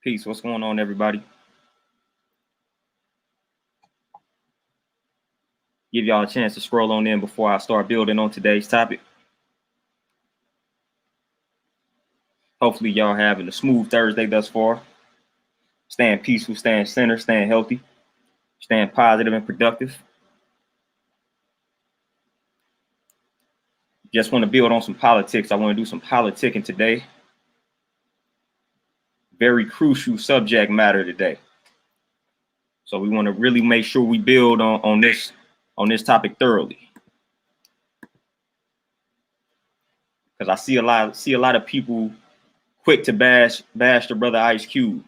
Peace. What's going on, everybody? Give y'all a chance to scroll on in before I start building on today's topic. Hopefully, y'all having a smooth Thursday thus far. Staying peaceful, staying centered, staying healthy, staying positive and productive. Just want to build on some politics. I want to do some politicking today. Very crucial subject matter today. So we want to really make sure we build on this topic thoroughly. Because I see a lot of people quick to bash the brother Ice Cube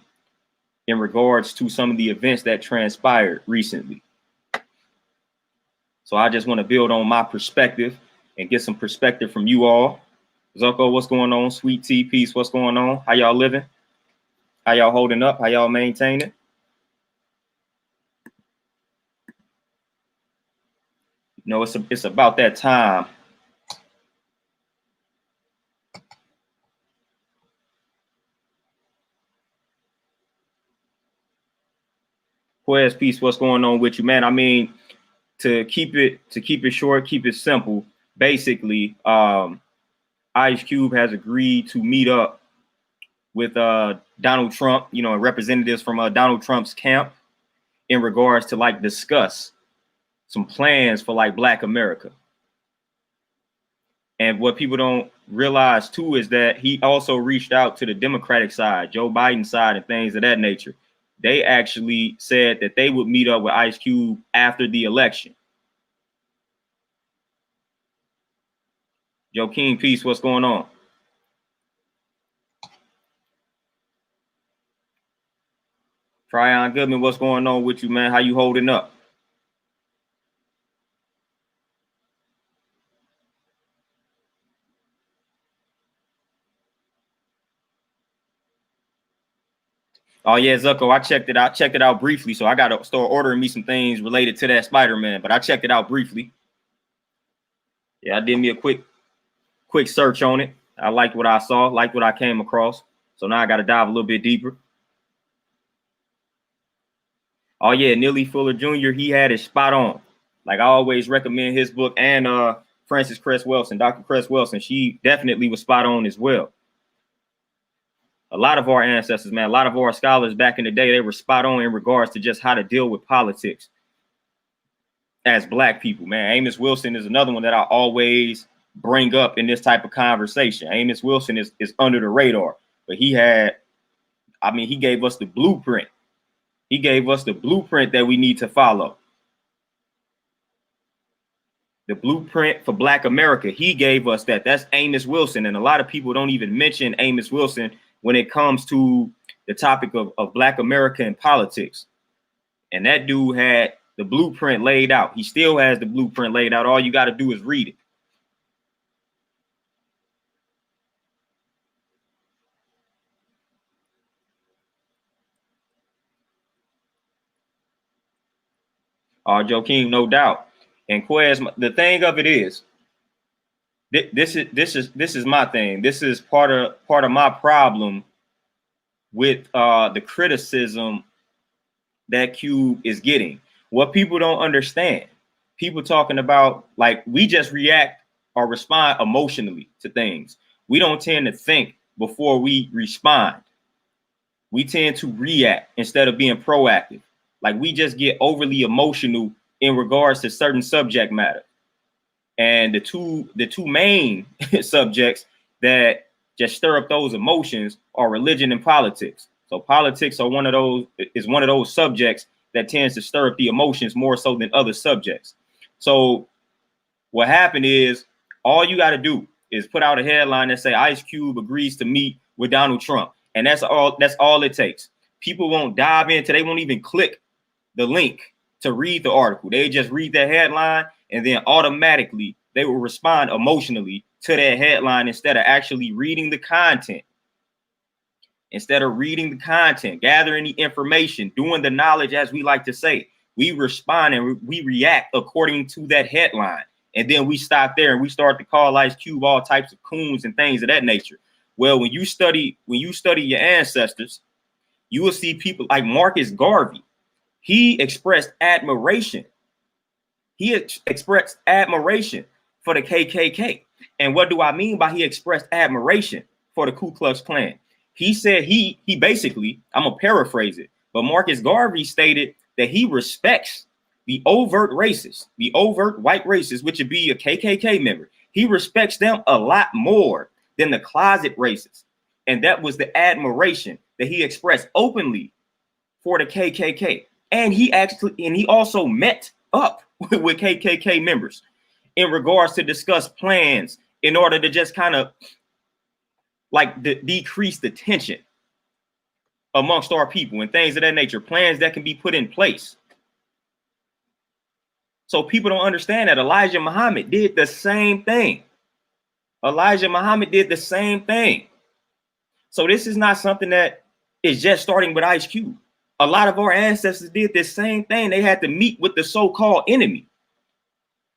in regards to some of the events that transpired recently. So I just want to build on my perspective and get some perspective from you all. Zucko, what's going on? Sweet Tea, Peace, what's going on? How y'all living? How y'all holding up? How y'all maintaining? You know, it's about that time. Quez, Peace, what's going on with you, man? I mean, to keep it short, keep it simple. Basically, Ice Cube has agreed to meet up with Donald Trump, you know, representatives from Donald Trump's camp in regards to like discuss some plans for like Black America. And what people don't realize too is that he also reached out to the Democratic side, Joe Biden side, and things of that nature. They actually said that they would meet up with Ice Cube after the election. Joe King, Peace, what's going on? Tryon Goodman, what's going on with you, man? How you holding up? Oh yeah, Zucko, I checked it out. Checked it out briefly, so I gotta start ordering me some things related to that Spider-Man. But I checked it out briefly. Yeah, I did me a quick search on it. I liked what I saw, liked what I came across. So now I got to dive a little bit deeper. Oh yeah, Neely Fuller Jr. He had it spot on. Like I always recommend his book, and Frances Cress Welsing, Dr. Cress Welsing. She definitely was spot on as well. A lot of our ancestors, man, a lot of our scholars back in the day, they were spot on in regards to just how to deal with politics as Black people, man. Amos Wilson is another one that I always bring up in this type of conversation. Amos Wilson is under the radar, but he gave us the blueprint. He gave us the blueprint that we need to follow. The blueprint for Black America. He gave us that. That's Amos Wilson. And a lot of people don't even mention Amos Wilson when it comes to the topic of Black America and politics. And that dude had the blueprint laid out. He still has the blueprint laid out. All you got to do is read it. Joe King, no doubt. And Quez, the thing of it is, this is my thing. This is part of my problem with the criticism that Cube is getting. What people don't understand, people talking about like we just react or respond emotionally to things. We don't tend to think before we respond. We tend to react instead of being proactive. Like we just get overly emotional in regards to certain subject matter. And the two main subjects that just stir up those emotions are religion and politics. So politics are one of those subjects that tends to stir up the emotions more so than other subjects. So what happened is all you got to do is put out a headline that say Ice Cube agrees to meet with Donald Trump. And that's all it takes. People won't dive into, they won't even click the link to read the article. They just read the headline and then automatically they will respond emotionally to that headline instead of actually reading the content. Instead of reading the content, gathering the information, doing the knowledge, as we like to say, we respond and we react according to that headline. And then we stop there and we start to call Ice Cube all types of coons and things of that nature. Well, when you study your ancestors, You will see people like Marcus Garvey. He expressed admiration. Expressed admiration for the KKK. And what do I mean by he expressed admiration for the Ku Klux Klan? He said he basically, I'm gonna paraphrase it, but Marcus Garvey stated that he respects the overt racists, the overt white racists, which would be a KKK member. He respects them a lot more than the closet racists. And that was the admiration that he expressed openly for the KKK. And he also met up with KKK members in regards to discuss plans in order to just kind of like decrease the tension amongst our people and things of that nature, plans that can be put in place. So people don't understand that Elijah Muhammad did the same thing. Elijah Muhammad did the same thing. So this is not something that is just starting with Ice Cube. A lot of our ancestors did this same thing. They had to meet with the so-called enemy.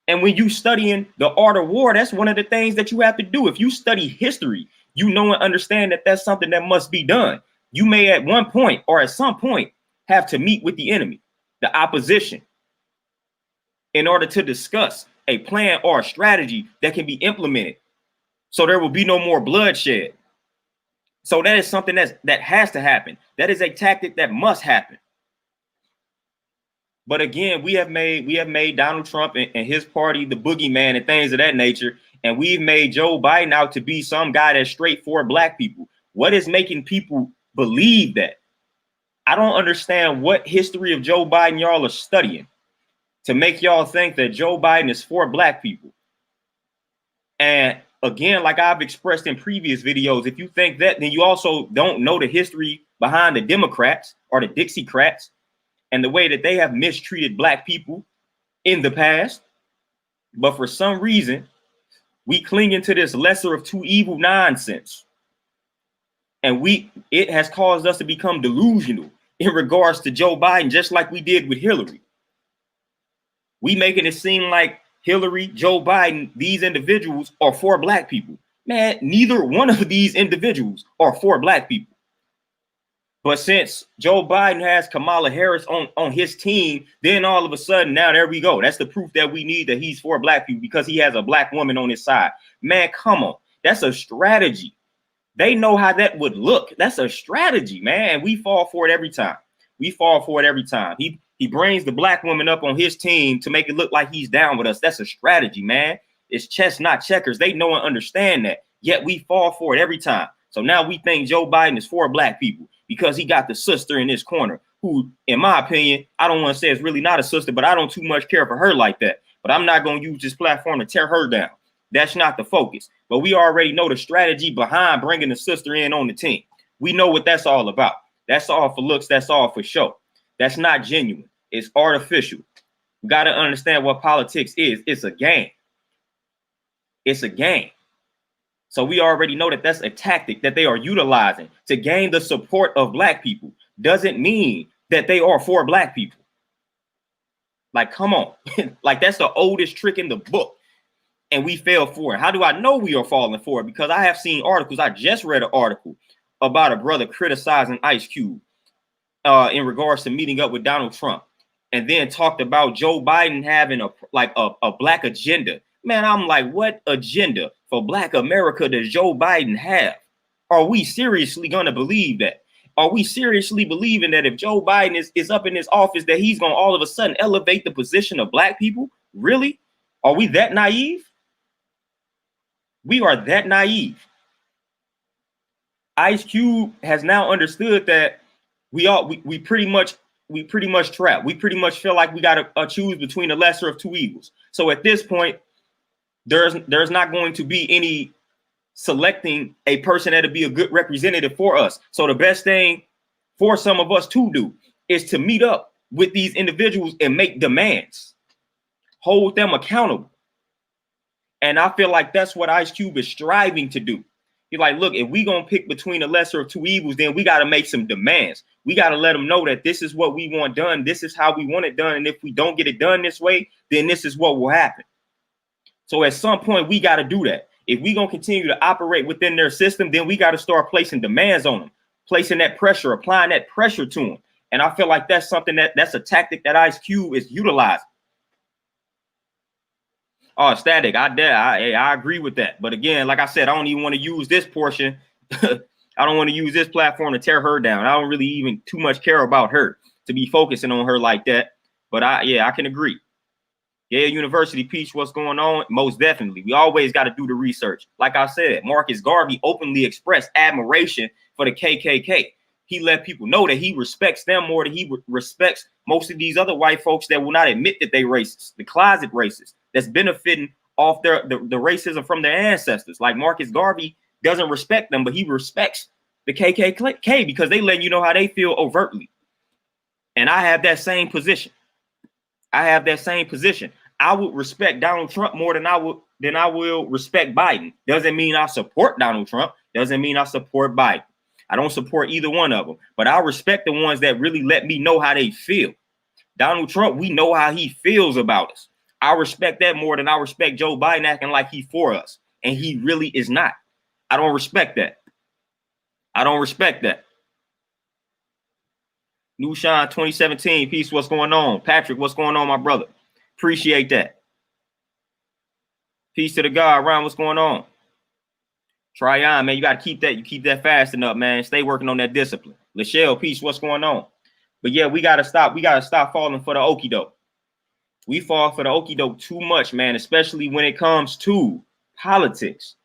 And when you studying the art of war, that's one of the things that you have to do. If you study history, you know and understand that that's something that must be done. You may at one point or at some point have to meet with the enemy, the opposition, in order to discuss a plan or a strategy that can be implemented so there will be no more bloodshed. So that is something that has to happen. That is a tactic that must happen. But again, we have made Donald Trump and his party the boogeyman and things of that nature. And we've made Joe Biden out to be some guy that's straight for black people. What is making people believe that? I don't understand what history of Joe Biden y'all are studying to make y'all think that Joe Biden is for black people. And again, like I've expressed in previous videos, if you think that, then you also don't know the history behind the Democrats or the Dixiecrats and the way that they have mistreated black people in the past. But for some reason, we cling into this lesser of two evil nonsense. And it has caused us to become delusional in regards to Joe Biden, just like we did with Hillary. We making it seem like Hillary, Joe Biden, these individuals are for black people. Man, neither one of these individuals are for black people. But since Joe Biden has Kamala Harris on his team, then all of a sudden, now there we go. That's the proof that we need that he's for black people because he has a black woman on his side. Man, come on. That's a strategy. They know how that would look. That's a strategy, man. And we fall for it every time. We fall for it every time. He brings the black woman up on his team to make it look like he's down with us. That's a strategy, man. It's chess, not checkers. They know and understand that. Yet we fall for it every time. So now we think Joe Biden is for black people because he got the sister in his corner who, in my opinion, I don't want to say it's really not a sister, but I don't too much care for her like that. But I'm not going to use this platform to tear her down. That's not the focus. But we already know the strategy behind bringing the sister in on the team. We know what that's all about. That's all for looks. That's all for show. That's not genuine. It's artificial. You got to understand what politics is. It's a game. It's a game. So we already know that that's a tactic that they are utilizing to gain the support of black people. Doesn't mean that they are for black people. Like, come on. Like, that's the oldest trick in the book. And we fell for it. How do I know we are falling for it? Because I have seen articles. I just read an article about a brother criticizing Ice Cube in regards to meeting up with Donald Trump. And then talked about Joe Biden having a black agenda. Man, I'm like, what agenda for black America does Joe Biden have? Are we seriously going to believe that? Are we seriously believing that if Joe Biden is up in his office, that he's going to all of a sudden elevate the position of black people? Really? Are we that naive? We are that naive. Ice Cube has now understood that we pretty much trapped. We pretty much feel like we got to choose between the lesser of two evils. So at this point, there's not going to be any selecting a person that'll be a good representative for us. So the best thing for some of us to do is to meet up with these individuals and make demands, hold them accountable. And I feel like that's what Ice Cube is striving to do. He's like, look, if we gonna pick between the lesser of two evils, then we got to make some demands. We got to let them know that this is what we want done. This is how we want it done. And if we don't get it done this way, then this is what will happen. So at some point, we got to do that. If we gonna continue to operate within their system, then we got to start placing demands on them, placing that pressure, applying that pressure to him. And I feel like that's something that's a tactic that Ice Cube is utilizing. Oh, Static, I agree with that. But again, like I said, I don't even want to use this portion. I don't want to use this platform to tear her down. I don't really even too much care about her to be focusing on her like that. But I can agree. Yeah, University Peach, what's going on? Most definitely. We always got to do the research. Like I said, Marcus Garvey openly expressed admiration for the KKK. He let people know that he respects them more than he respects most of these other white folks that will not admit that they racist, the closet racists, that's benefiting off the racism from their ancestors. Like Marcus Garvey doesn't respect them, but he respects the KKK because they let you know how they feel overtly. And I have that same position. I would respect Donald Trump more than I will respect Biden. Doesn't mean I support Donald Trump. Doesn't mean I support Biden. I don't support either one of them, but I respect the ones that really let me know how they feel. Donald Trump, we know how he feels about us. I respect that more than I respect Joe Biden acting like he's for us, and he really is not. I don't respect that. New Shine 2017, peace, what's going on? Patrick, what's going on, my brother? Appreciate that. Peace to the God. Ryan, what's going on? Try on, man. You got to keep that. You keep that fasting up, man. Stay working on that discipline. Lachelle, peace, what's going on? But yeah, we got to stop. We got to stop falling for the okie doke. We fall for the okie doke too much, man, especially when it comes to politics.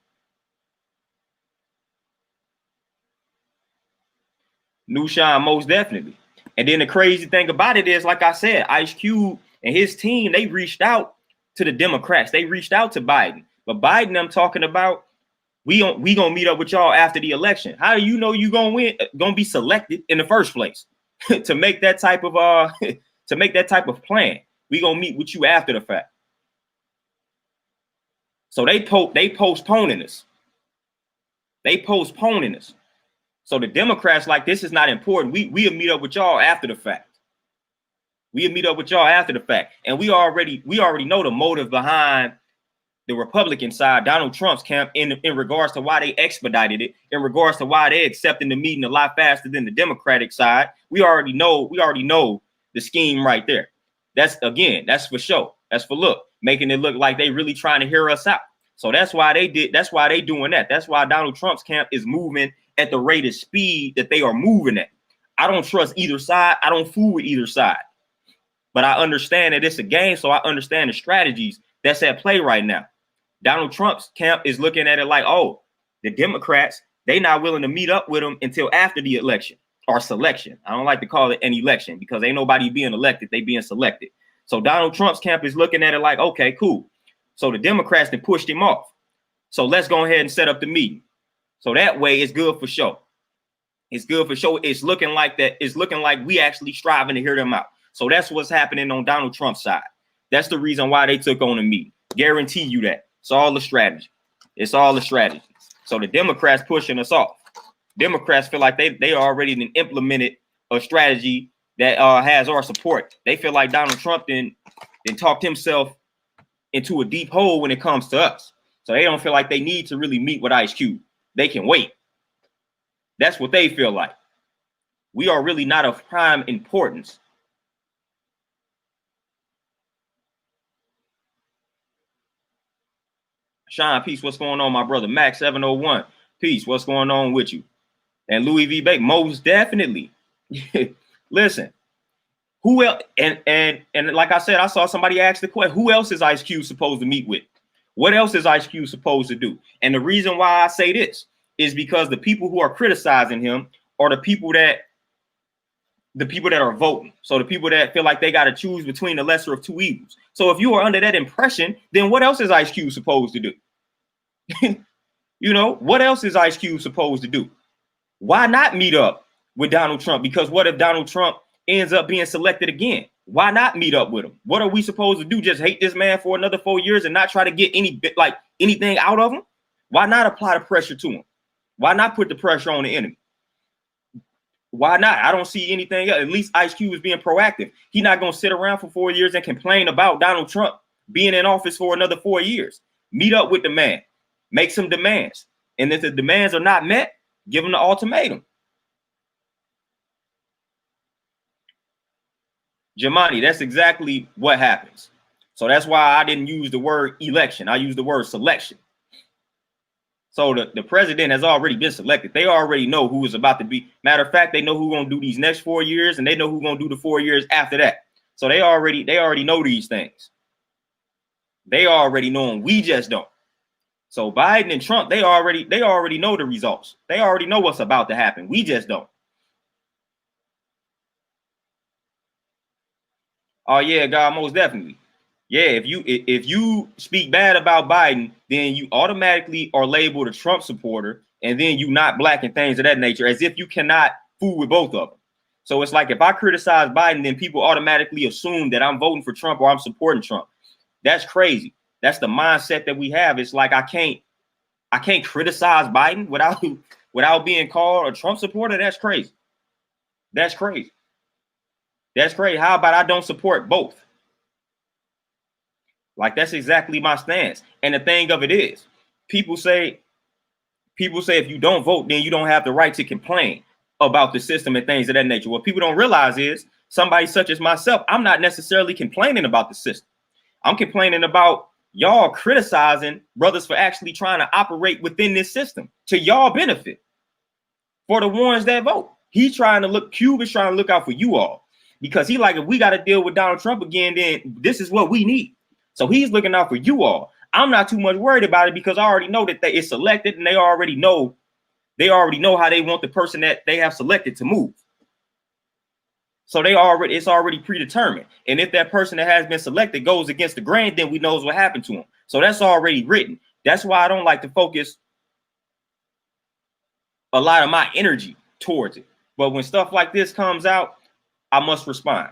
New Shine, most definitely. And then the crazy thing about it is, like I said, Ice Cube and his team, they reached out to the Democrats. They reached out to Biden. But Biden, I'm talking about, we gonna meet up with y'all after the election. How do you know you gonna win? Gonna be selected in the first place to make that type of plan? We gonna meet with you after the fact. So they postponing us. So the Democrats like, this is not important. We'll meet up with y'all after the fact. And we already know the motive behind the Republican side, Donald Trump's camp, in regards to why they expedited it, in regards to why they accepting the meeting a lot faster than the Democratic side. We already know the scheme right there. That's for show. That's for look, making it look like they really trying to hear us out. So that's why they doing that. That's why Donald Trump's camp is moving at the rate of speed that they are moving at. I don't trust either side. I don't fool with either side. But I understand that it's a game, so I understand the strategies that's at play right now. Donald Trump's camp is looking at it like, oh, the Democrats, they not willing to meet up with them until after the election or selection. I don't like to call it an election because ain't nobody being elected. They being selected. So Donald Trump's camp is looking at it like, okay, cool. So the Democrats then pushed him off. So let's go ahead and set up the meeting. So that way it's good for show. It's looking like that. It's looking like we actually striving to hear them out. So that's what's happening on Donald Trump's side. That's the reason why they took on the meeting. Guarantee you that. It's all a strategy. So the Democrats pushing us off. Democrats feel like they already implemented a strategy that has our support. They feel like Donald Trump then talked himself into a deep hole when it comes to us. So they don't feel like they need to really meet with Ice Cube. They can wait. That's what they feel like. We are really not of prime importance. Sean, peace. What's going on, my brother? Max 701. Peace. What's going on with you? And Louis V. Bake, most definitely. Listen, who else? And like I said, I saw somebody ask the question: who else is Ice Cube supposed to meet with? What else is Ice Cube supposed to do? And the reason why I say this is because the people who are criticizing him are the people that are voting. So the people that feel like they got to choose between the lesser of two evils. So if you are under that impression, then what else is Ice Cube supposed to do? What else is Ice Cube supposed to do? Why not meet up with Donald Trump? Because what if Donald Trump ends up being selected again? Why not meet up with him? What are we supposed to do? Just hate this man for another 4 years and not try to get anything out of him? Why not apply the pressure to him? Why not put the pressure on the enemy? Why not? I don't see anything else. At least Ice Cube is being proactive. He's not going to sit around for 4 years and complain about Donald Trump being in office for another 4 years. Meet up with the man. Make some demands. And if the demands are not met, give him the ultimatum. Jamani, that's exactly what happens. So that's why I didn't use the word election. I used the word selection. So the president has already been selected. They already know who is about to be. Matter of fact, they know who's going to do these next 4 years, and they know who's going to do the 4 years after that. So they already know these things. They already know them. We just don't. So Biden and Trump, they already know the results. They already know what's about to happen. We just don't. Oh yeah, God, most definitely. Yeah, if you speak bad about Biden, then you automatically are labeled a Trump supporter, and then you not black and things of that nature, as if you cannot fool with both of them. So it's like if I criticize Biden, then people automatically assume that I'm voting for Trump or I'm supporting Trump. That's crazy. That's the mindset that we have. It's like I can't criticize Biden without being called a Trump supporter. That's crazy. That's crazy. That's crazy. How about I don't support both? Like that's exactly my stance. And the thing of it is, people say if you don't vote, then you don't have the right to complain about the system and things of that nature. What people don't realize is somebody such as myself, I'm not necessarily complaining about the system. I'm complaining about y'all criticizing brothers for actually trying to operate within this system to y'all benefit for the ones that vote. Cube is trying to look out for you all because he like, if we got to deal with Donald Trump again, then this is what we need. So he's looking out for you all. I'm not too much worried about it because I already know that it's selected and they already know how they want the person that they have selected to move. So it's already predetermined. And if that person that has been selected goes against the grain, then we knows what happened to him. So that's already written. That's why I don't like to focus a lot of my energy towards it. But when stuff like this comes out, I must respond.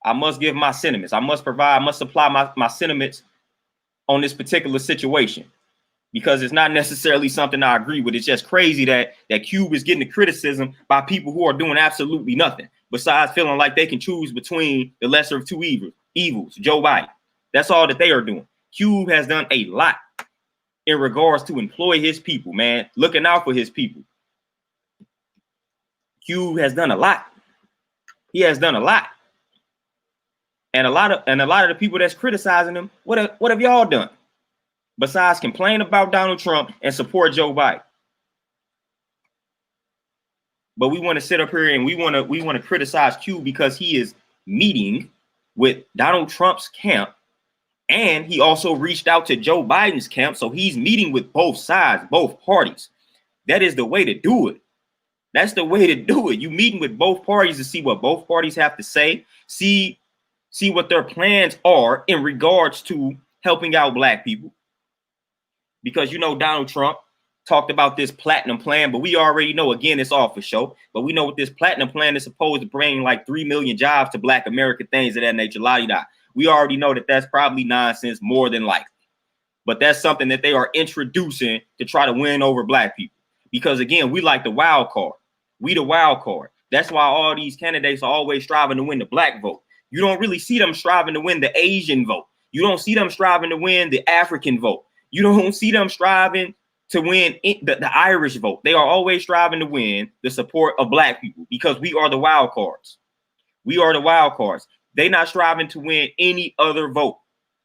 I must give my sentiments. I must supply my sentiments on this particular situation because it's not necessarily something I agree with. It's just crazy that Cube is getting the criticism by people who are doing absolutely nothing besides feeling like they can choose between the lesser of two evils, Joe Biden. That's all that they are doing. Cube has done a lot in regards to employ his people, man, looking out for his people. Cube has done a lot. He has done a lot. And a lot of the people that's criticizing him, what have y'all done besides complain about Donald Trump and support Joe Biden? But we want to sit up here and we want to criticize Q because he is meeting with Donald Trump's camp, and he also reached out to Joe Biden's camp, so he's meeting with both sides, both parties. That is the way to do it. That's the way to do it. You meeting with both parties to see what both parties have to say, see what their plans are in regards to helping out black people. Because Donald Trump talked about this platinum plan, but we already know, again, it's all for show. But we know what this platinum plan is supposed to bring, like 3 million jobs to black America, things of that nature. La-di-da. We already know that that's probably nonsense, more than likely. But that's something that they are introducing to try to win over black people. Because again, we like the wild card. We the wild card. That's why all these candidates are always striving to win the black vote. You don't really see them striving to win the Asian vote. You don't see them striving to win the African vote. You don't see them striving to win the Irish vote. They are always striving to win the support of black people because we are the wild cards. We are the wild cards. They're not striving to win any other vote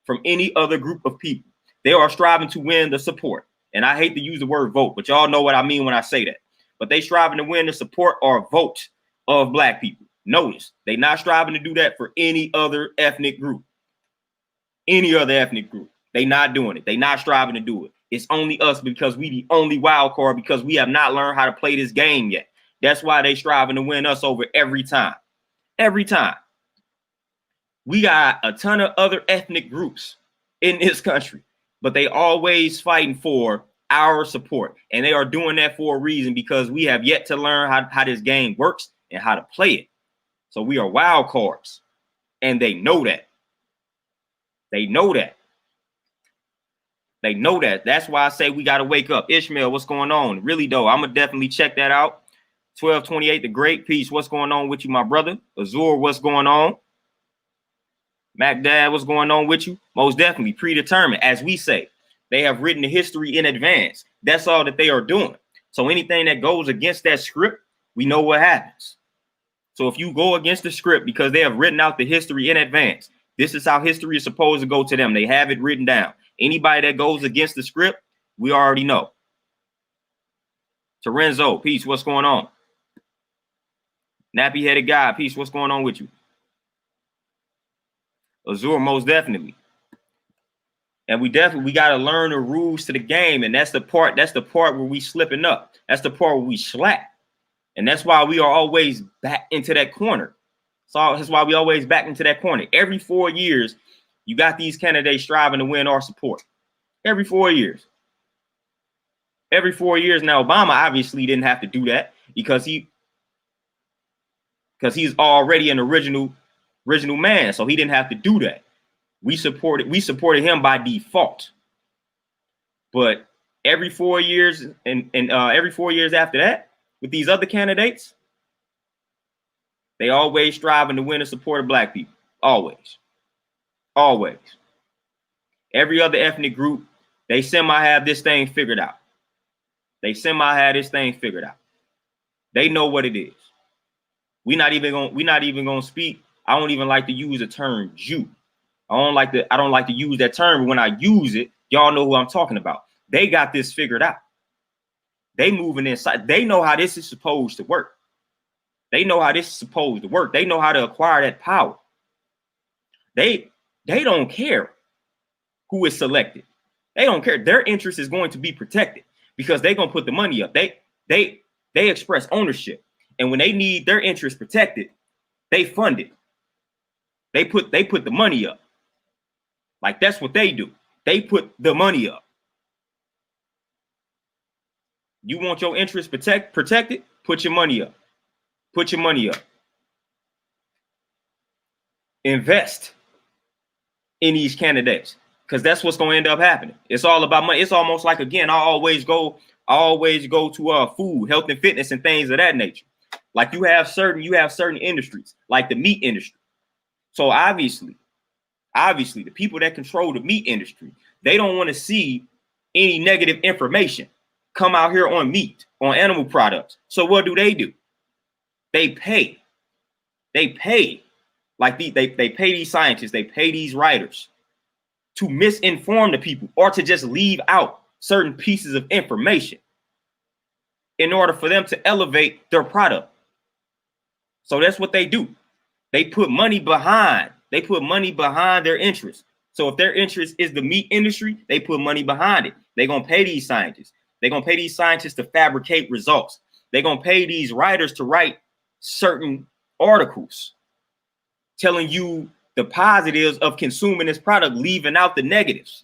from any other group of people. They are striving to win the support. And I hate to use the word vote, but y'all know what I mean when I say that. But they striving to win the support or vote of black people. Notice, they not striving to do that for any other ethnic group. Any other ethnic group. They not doing it. They not striving to do it. It's only us because we the only wild card because we have not learned how to play this game yet. That's why they striving to win us over every time. Every time. We got a ton of other ethnic groups in this country, but they always fighting for our support. And they are doing that for a reason because we have yet to learn how this game works and how to play it. So we are wild cards, and they know that. They know that. They know that. That's why I say we got to wake up. Ishmael, what's going on? Really, though, I'm going to definitely check that out. 1228, the Great Peace. What's going on with you, my brother? Azur, what's going on? Mac Dad, what's going on with you? Most definitely predetermined. As we say, they have written the history in advance. That's all that they are doing. So anything that goes against that script, we know what happens. So if you go against the script because they have written out the history in advance, this is how history is supposed to go to them. They have it written down. Anybody that goes against the script, we already know. Terenzo, peace. What's going on? Nappy-headed guy, peace. What's going on with you? Azure, most definitely. And we got to learn the rules to the game. And that's the part where we slipping up. That's the part where we slack. And that's why we are always back into that corner. So that's why we always back into that corner. Every 4 years, you got these candidates striving to win our support. Every 4 years. Every 4 years. Now, Obama obviously didn't have to do that because he's already an original man. So he didn't have to do that. We supported him by default. But every 4 years and every 4 years after that, with these other candidates, they always striving to win the support of black people. Always. Always. Every other ethnic group, they have this thing figured out. They have this thing figured out. They know what it is. We're not even gonna speak. I don't even like to use the term Jew. I don't like to use that term, but when I use it, y'all know who I'm talking about. They got this figured out. They moving inside. They know how this is supposed to work. They know how this is supposed to work. They know how to acquire that power. They don't care who is selected. They don't care. Their interest is going to be protected because they're gonna put the money up. They express ownership, and when they need their interest protected, they fund it. They put the money up. Like that's what they do. They put the money up. You want your interest protected? Put your money up. Put your money up. Invest in these candidates because that's what's going to end up happening. It's all about money. It's almost like, again, I always go to food, health and fitness and things of that nature. Like you have certain industries, like the meat industry. So obviously, the people that control the meat industry, they don't want to see any negative information come out here on meat, on animal products. So what do? They pay. Like they pay these scientists, they pay these writers to misinform the people or to just leave out certain pieces of information in order for them to elevate their product. So that's what they do. They put money behind their interests. So if their interest is the meat industry, they put money behind it. They're going to pay these scientists. They're going to pay these scientists to fabricate results. They're going to pay these writers to write certain articles telling you the positives of consuming this product, leaving out the negatives.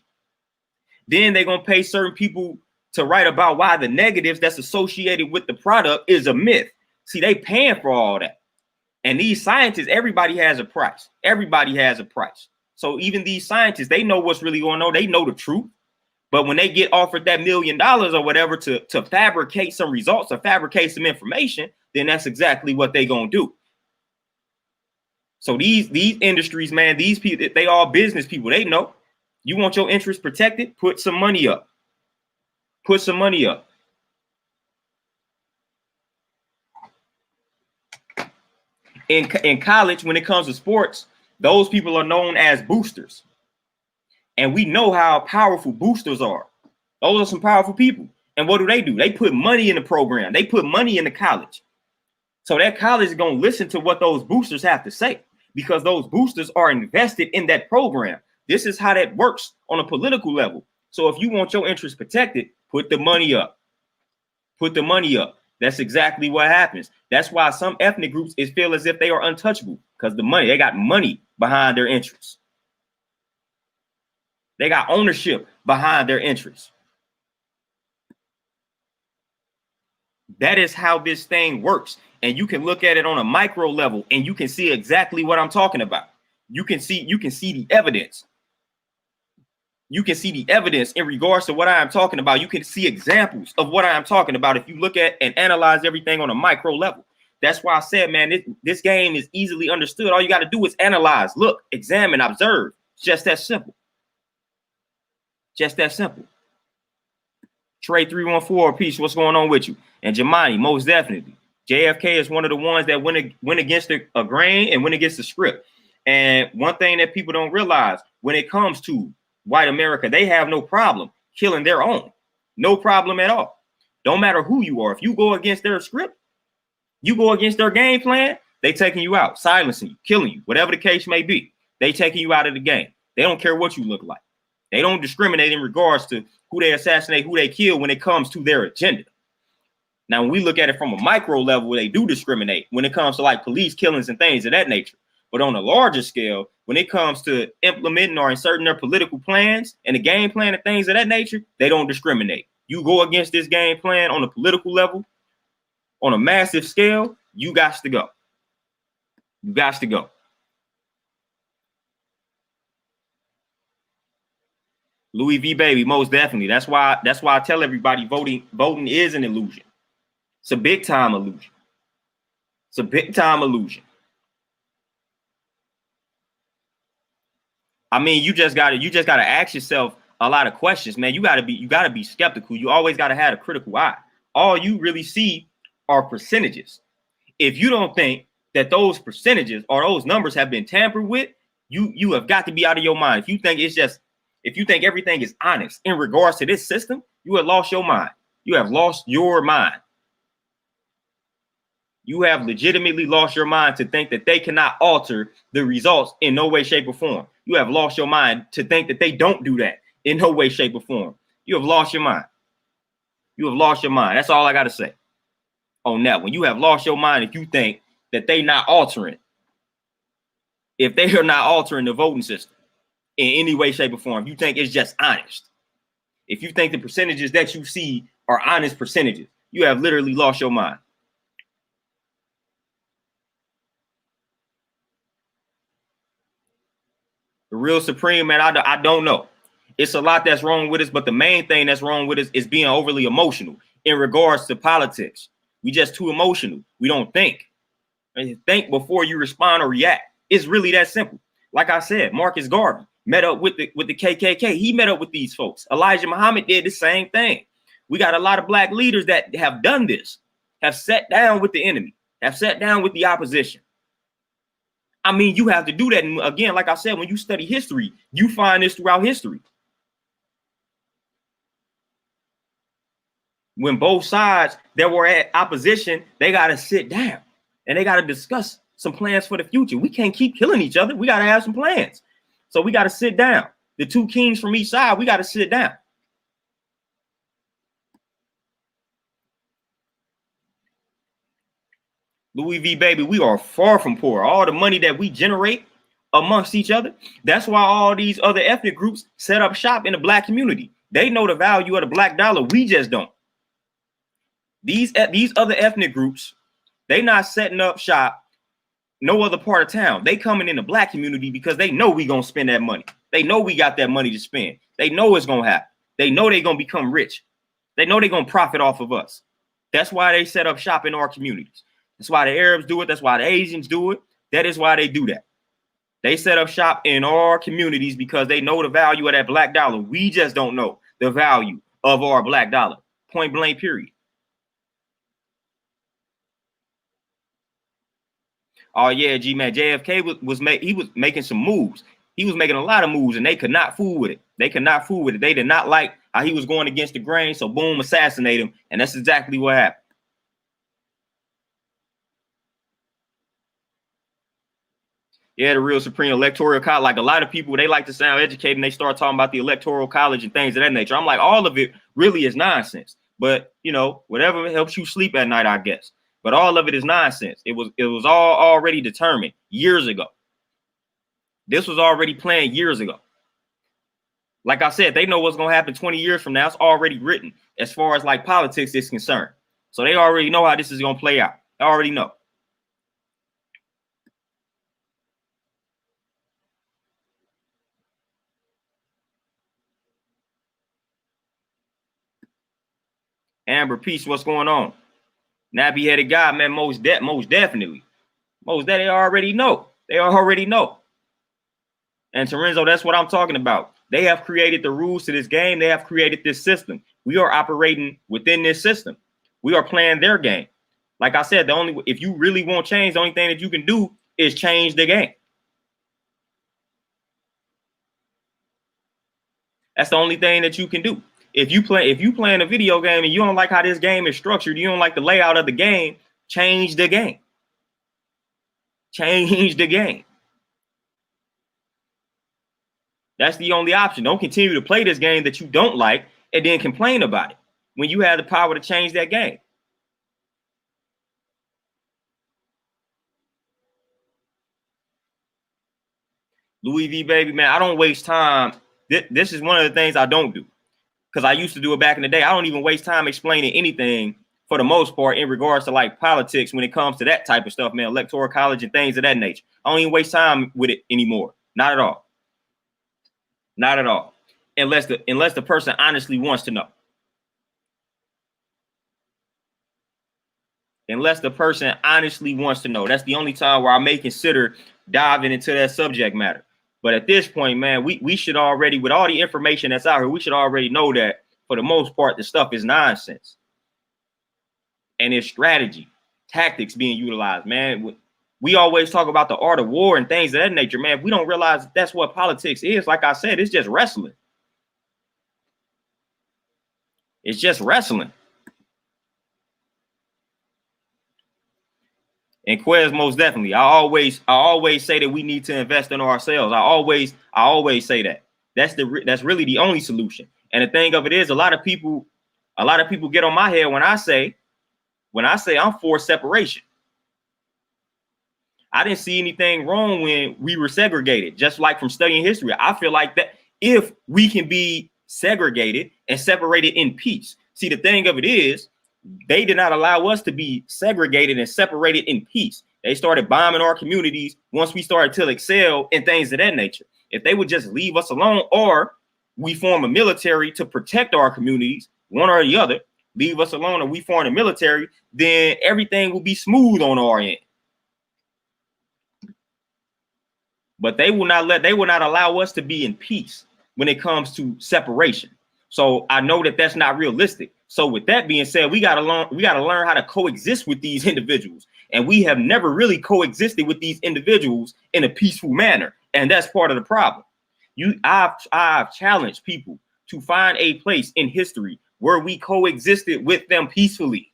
Then they're going to pay certain people to write about why the negatives that's associated with the product is a myth. See, they paying for all that. And these scientists, everybody has a price. Everybody has a price. So even these scientists, they know what's really going on. They know the truth. But when they get offered that $1 million or whatever to fabricate some results or fabricate some information, then that's exactly what they're going to do. So these industries, man, these people, they all business people. They know you want your interests protected. Put some money up. Put some money up. In college, when it comes to sports, those people are known as boosters. And we know how powerful boosters are. Those are some powerful people. And what do? They put money in the program. They put money in the college. So that college is going to listen to what those boosters have to say because those boosters are invested in that program. This is how that works on a political level. So if you want your interests protected, put the money up. Put the money up. That's exactly what happens. That's why some ethnic groups feel as if they are untouchable because they got money behind their interests. They got ownership behind their interests. That is how this thing works. And you can look at it on a micro level and you can see exactly what I'm talking about. You can see the evidence. You can see the evidence in regards to what I am talking about. You can see examples of what I am talking about if you look at and analyze everything on a micro level. That's why I said, man, this game is easily understood. All you got to do is analyze, look, examine, observe. It's just that simple. Just that simple. Trey 314, peace. What's going on with you? And Jamani, most definitely. JFK is one of the ones that went against a grain and went against the script. And one thing that people don't realize when it comes to white America, they have no problem killing their own. No problem at all. Don't matter who you are. If you go against their script, you go against their game plan, they taking you out, silencing you, killing you, whatever the case may be. They taking you out of the game. They don't care what you look like. They don't discriminate in regards to who they assassinate, who they kill when it comes to their agenda. Now, when we look at it from a micro level, they do discriminate when it comes to like police killings and things of that nature. But on a larger scale, when it comes to implementing or inserting their political plans and the game plan and things of that nature, they don't discriminate. You go against this game plan on a political level, on a massive scale, you got to go. You got to go. Louis V. Baby, most definitely. That's why I tell everybody voting is an illusion. It's a big time illusion. It's a big time illusion. I mean, you just gotta ask yourself a lot of questions, man. You gotta be skeptical. You always gotta have a critical eye. All you really see are percentages. If you don't think that those percentages or those numbers have been tampered with, you have got to be out of your mind. If you think everything is honest in regards to this system, you have lost your mind. You have lost your mind. You have legitimately lost your mind to think that they cannot alter the results in no way, shape, or form. You have lost your mind to think that they don't do that in no way, shape, or form. You have lost your mind. You have lost your mind. That's all I got to say on that one. You have lost your mind if you think that they not altering. If they are not altering the voting system in any way, shape, or form, you think it's just honest. If you think the percentages that you see are honest percentages, you have literally lost your mind. The real supreme, man, I don't know. It's a lot that's wrong with us, but the main thing that's wrong with us is being overly emotional in regards to politics. We just too emotional. We don't think. Think before you respond or react. It's really that simple. Like I said, Marcus Garvey met up with the KKK. He met up with these folks. Elijah Muhammad did the same thing. We got a lot of black leaders that have done this, have sat down with the enemy, have sat down with the opposition. I mean, you have to do that. And again, like I said, when you study history, you find this throughout history. When both sides that were at opposition, they got to sit down and they got to discuss some plans for the future. We can't keep killing each other. We got to have some plans. So we got to sit down. The two kings from each side, we got to sit down. Louis V. Baby, we are far from poor. All the money that we generate amongst each other, that's why all these other ethnic groups set up shop in the black community. They know the value of the black dollar. We just don't. These other ethnic groups, they not setting up shop no other part of town. They coming in the black community because they know we gonna spend that money. They know we got that money to spend. They know it's gonna happen. They know they're gonna become rich. They know they're gonna profit off of us. That's why they set up shop in our communities. That's why the Arabs do it. That's why the Asians do it. That is why they do that. They set up shop in our communities because they know the value of that black dollar. We just don't know the value of our black dollar. Point blank, period. Oh yeah, G-Man. JFK was making some moves. He was making a lot of moves, and they could not fool with it. They could not fool with it. They did not like how he was going against the grain. So boom, assassinate him, and that's exactly what happened. Yeah, the real Supreme Electoral College. Like a lot of people, they like to sound educated and they start talking about the Electoral College and things of that nature. I'm like, all of it really is nonsense. But, you know, whatever helps you sleep at night, I guess. But all of it is nonsense. It was all already determined years ago. This was already planned years ago. Like I said, they know what's going to happen 20 years from now. It's already written as far as like politics is concerned. So they already know how this is going to play out. They already know. Amber, peace. What's going on? Nappy headed guy, man. Most definitely. They already know. They already know. And Terenzo, that's what I'm talking about. They have created the rules to this game. They have created this system. We are operating within this system. We are playing their game. Like I said, if you really want change, the only thing that you can do is change the game. That's the only thing that you can do. If you playing a video game and you don't like how this game is structured, you don't like the layout of the game, change the game. Change the game. That's the only option. Don't continue to play this game that you don't like and then complain about it when you have the power to change that game. Louis V, baby, man, I don't waste time. This is one of the things I don't do, because I used to do it back in the day. I don't even waste time explaining anything for the most part in regards to like politics when it comes to that type of stuff, man, electoral college and things of that nature. I don't even waste time with it anymore. Not at all. Not at all. Unless the person honestly wants to know. Unless the person honestly wants to know. That's the only time where I may consider diving into that subject matter. But at this point, man, we should already, with all the information that's out here, we should already know that for the most part, the stuff is nonsense. And it's strategy, tactics being utilized, man. We always talk about the art of war and things of that nature, man. If we don't realize that's what politics is, like I said, it's just wrestling. It's just wrestling. And Quez, most definitely. I always say that we need to invest in ourselves. I always say that. That's really the only solution. And the thing of it is, a lot of people get on my head when I say I'm for separation. I didn't see anything wrong when we were segregated, just like from studying history. I feel like that if we can be segregated and separated in peace. See, the thing of it is, they did not allow us to be segregated and separated in peace. They started bombing our communities once we started to excel in things of that nature. If they would just leave us alone, or we form a military to protect our communities, one or the other, leave us alone, or we form a military, then everything will be smooth on our end. But they will not allow us to be in peace when it comes to separation. So I know that that's not realistic. So with that being said, we got to learn how to coexist with these individuals. And we have never really coexisted with these individuals in a peaceful manner. And that's part of the problem. I've challenged people to find a place in history where we coexisted with them peacefully.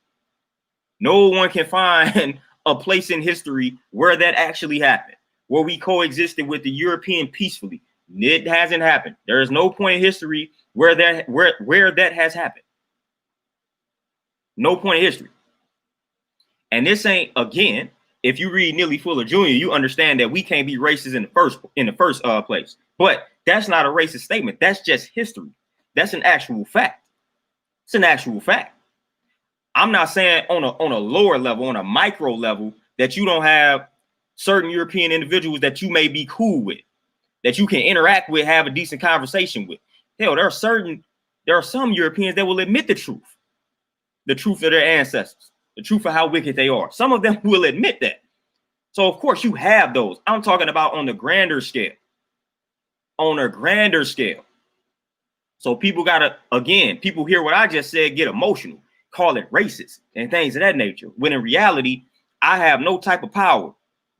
No one can find a place in history where that actually happened, where we coexisted with the European peacefully. It hasn't happened. There is no point in history where that has happened. No point in history. And this ain't, again, if you read Neely Fuller Jr., you understand that we can't be racist in the first place. But that's not a racist statement. That's just history. That's an actual fact. It's an actual fact. I'm not saying on a lower level, on a micro level, that you don't have certain European individuals that you may be cool with, that you can interact with, have a decent conversation with. Hell, there are some Europeans that will admit the truth of their ancestors, the truth of how wicked they are. Some of them will admit that. So of course you have those. I'm talking about on the grander scale. On a grander scale. So people people hear what I just said, get emotional, call it racist and things of that nature. When in reality, I have no type of power.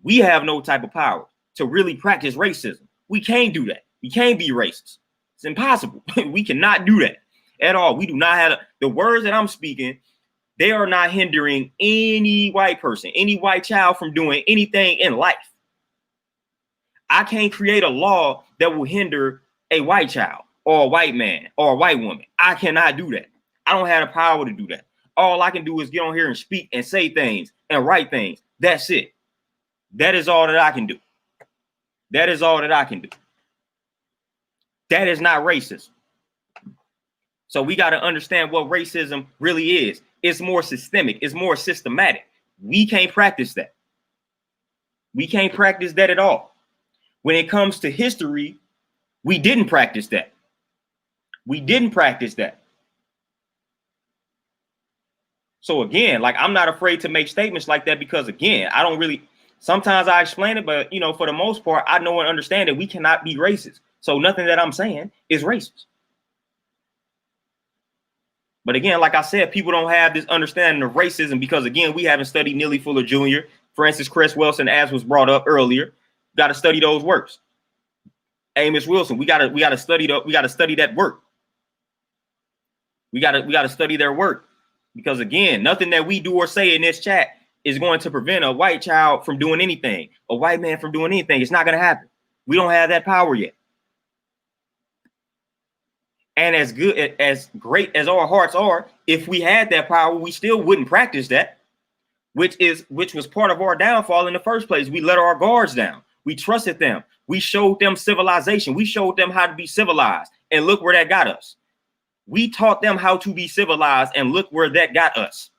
We have no type of power to really practice racism. We can't do that. We can't be racist. It's impossible. We cannot do that at all. We do not have the words that I'm speaking. They are not hindering any white person, any white child from doing anything in life. I can't create a law that will hinder a white child or a white man or a white woman. I cannot do that. I don't have the power to do that. All I can do is get on here and speak and say things and write things. That's it. That is all that I can do. That is all that I can do. That is not racism. So we got to understand what racism really is. It's more systemic. It's more systematic. We can't practice that. We can't practice that at all. When it comes to history, we didn't practice that. We didn't practice that. So again, like, I'm not afraid to make statements like that because, again, I don't really, sometimes I explain it, but, you know, for the most part, I know and understand that we cannot be racist. So nothing that I'm saying is racist. But again, like I said, people don't have this understanding of racism because, again, we haven't studied Neely Fuller Jr., Francis Cress Welsing, as was brought up earlier. Got to study those works. Amos Wilson, we gotta study that work. We gotta study their work, because again, nothing that we do or say in this chat is going to prevent a white child from doing anything, a white man from doing anything. It's not gonna happen. We don't have that power yet. And as great as our hearts are, if we had that power, we still wouldn't practice that, which was part of our downfall in the first place. We let our guards down. We trusted them. We showed them civilization. We showed them how to be civilized. And look where that got us. We taught them how to be civilized, and look where that got us.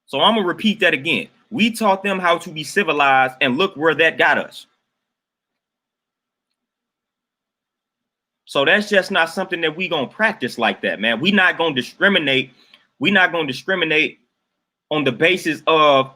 So I'm going to repeat that again. We taught them how to be civilized, and look where that got us. So that's just not something that we going to practice like that, man. We're not going to discriminate. We're not going to discriminate on the basis of